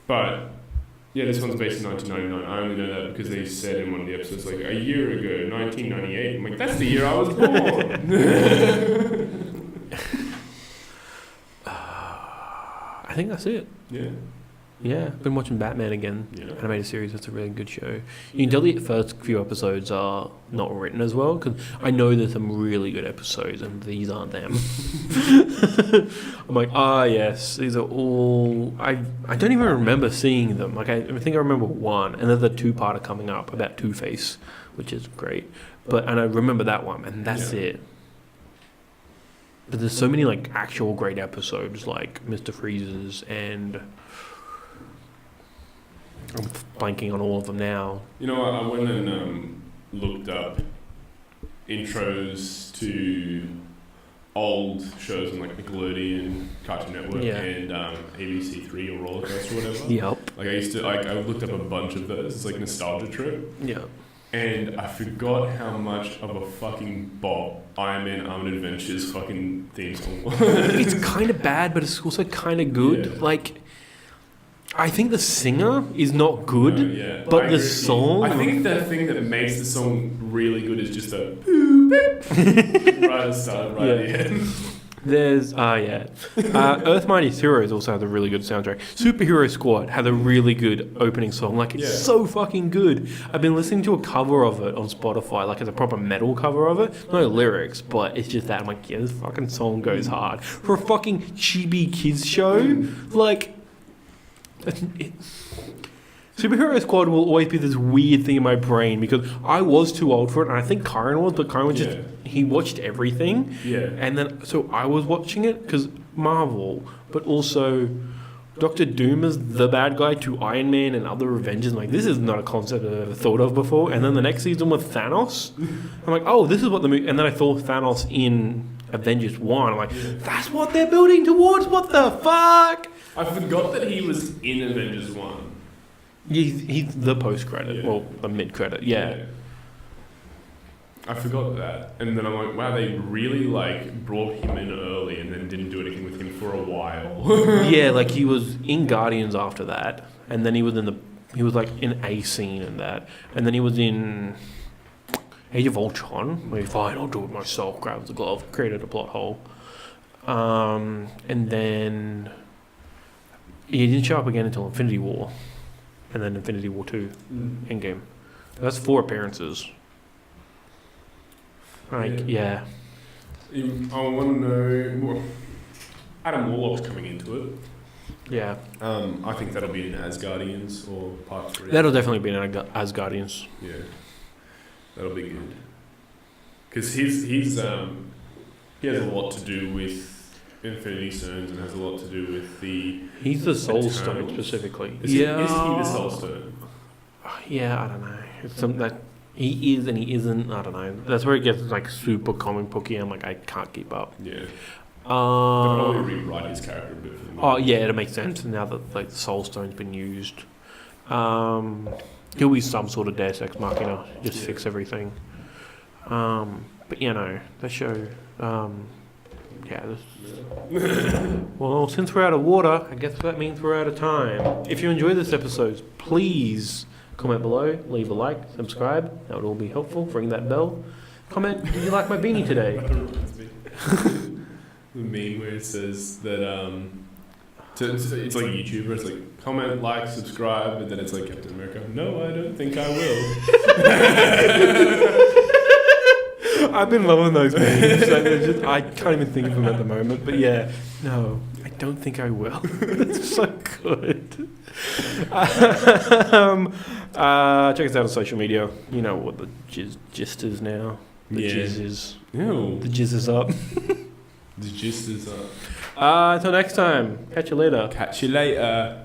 But yeah, this one's based in 1999. I only know that because they said in one of the episodes, like, a year ago, 1998. I'm like, that's the year I was born. I think that's it. Yeah. Yeah, been watching Batman again. Yeah. Animated series. That's a really good show. You can tell the first few episodes are not written as well, because I know there's some really good episodes and these aren't them. I'm like, yes, these are all. I don't even remember seeing them. Like, I think I remember one, and there's a two-parter coming up about Two-Face, which is great. And I remember that one, and that's it. But there's so many like actual great episodes, like Mr. Freeze's, and I'm blanking on all of them now. You know what? I went and looked up intros to old shows on like Nickelodeon, Cartoon Network, and ABC3 or Roller Coaster or whatever. Yep. Like, I looked up a bunch of those. It's like nostalgia trip. Yeah. And I forgot how much of a fucking bop Iron Man Armored Adventures fucking theme song was. It's kind of bad, but it's also kind of good. Yeah. Like, I think the singer is not good, but the song. I think the thing that makes the song really good is just the right at the start, right at the end. There's Earth Mightiest Heroes also has a really good soundtrack. Superhero Squad had a really good opening song. Like, it's so fucking good. I've been listening to a cover of it on Spotify, like it's a proper metal cover of it. No lyrics, but it's just that. I'm like, yeah, this fucking song goes hard. For a fucking chibi kids show, like, Superhero Squad will always be this weird thing in my brain because I was too old for it, and I think Kyron was, but Kyron was just, he watched everything. Yeah. And then, so I was watching it because Marvel, but also Doctor Doom is the bad guy to Iron Man and other Avengers. I'm like, this is not a concept I've ever thought of before. And then the next season with Thanos, I'm like, oh, this is what the movie, and then I saw Thanos in Avengers 1. I'm like, that's what they're building towards? What the fuck? I forgot that he was in Avengers 1. He's the post-credit, well, the mid-credit, I forgot that. And then I'm like, wow, they really, like, brought him in early and then didn't do anything with him for a while. Yeah, like, he was in Guardians after that, and then he was like, in a scene in that, and then he was in Age of Ultron, where fine, I'll do it myself, grabs the glove, created a plot hole. And then he didn't show up again until Infinity War. And then Infinity War 2, Endgame. That's 4 appearances. Like, I want to know more. Adam Warlock's coming into it. Yeah. I think that'll be in Asgardians or Part 3. That'll definitely be in Asgardians. Yeah. That'll be good. Because he has a lot to do with Infinity Stones and has a lot to do with the... He's the Soul Eternals. Stone specifically. Is he the Soul Stone? Yeah, I don't know. It's something that he is and he isn't. I don't know. That's where it gets like super comic booky. I'm like, I can't keep up. Yeah. They'll probably rewrite his character a bit for the movie. Oh yeah, it makes sense now that like the Soul Stone's been used. He'll be some sort of Deus Ex Machina, just fix everything. But you know, that show. Well, since we're out of water, I guess that means we're out of time. If you enjoyed this episode, please comment below, leave a like, subscribe. That would all be helpful. Ring that bell. Comment, did you like my beanie today? The meme where it says that it's like a YouTuber. It's like comment, like, subscribe, and then it's like Captain America. No, I don't think I will. I've been loving those memes. I can't even think of them at the moment. But yeah, no, I don't think I will. It's so good. Check us out on social media. You know what the gist is now. The jizz is. Ew. The jizz is up. The gist is up. Until next time. Catch you later. Catch you later.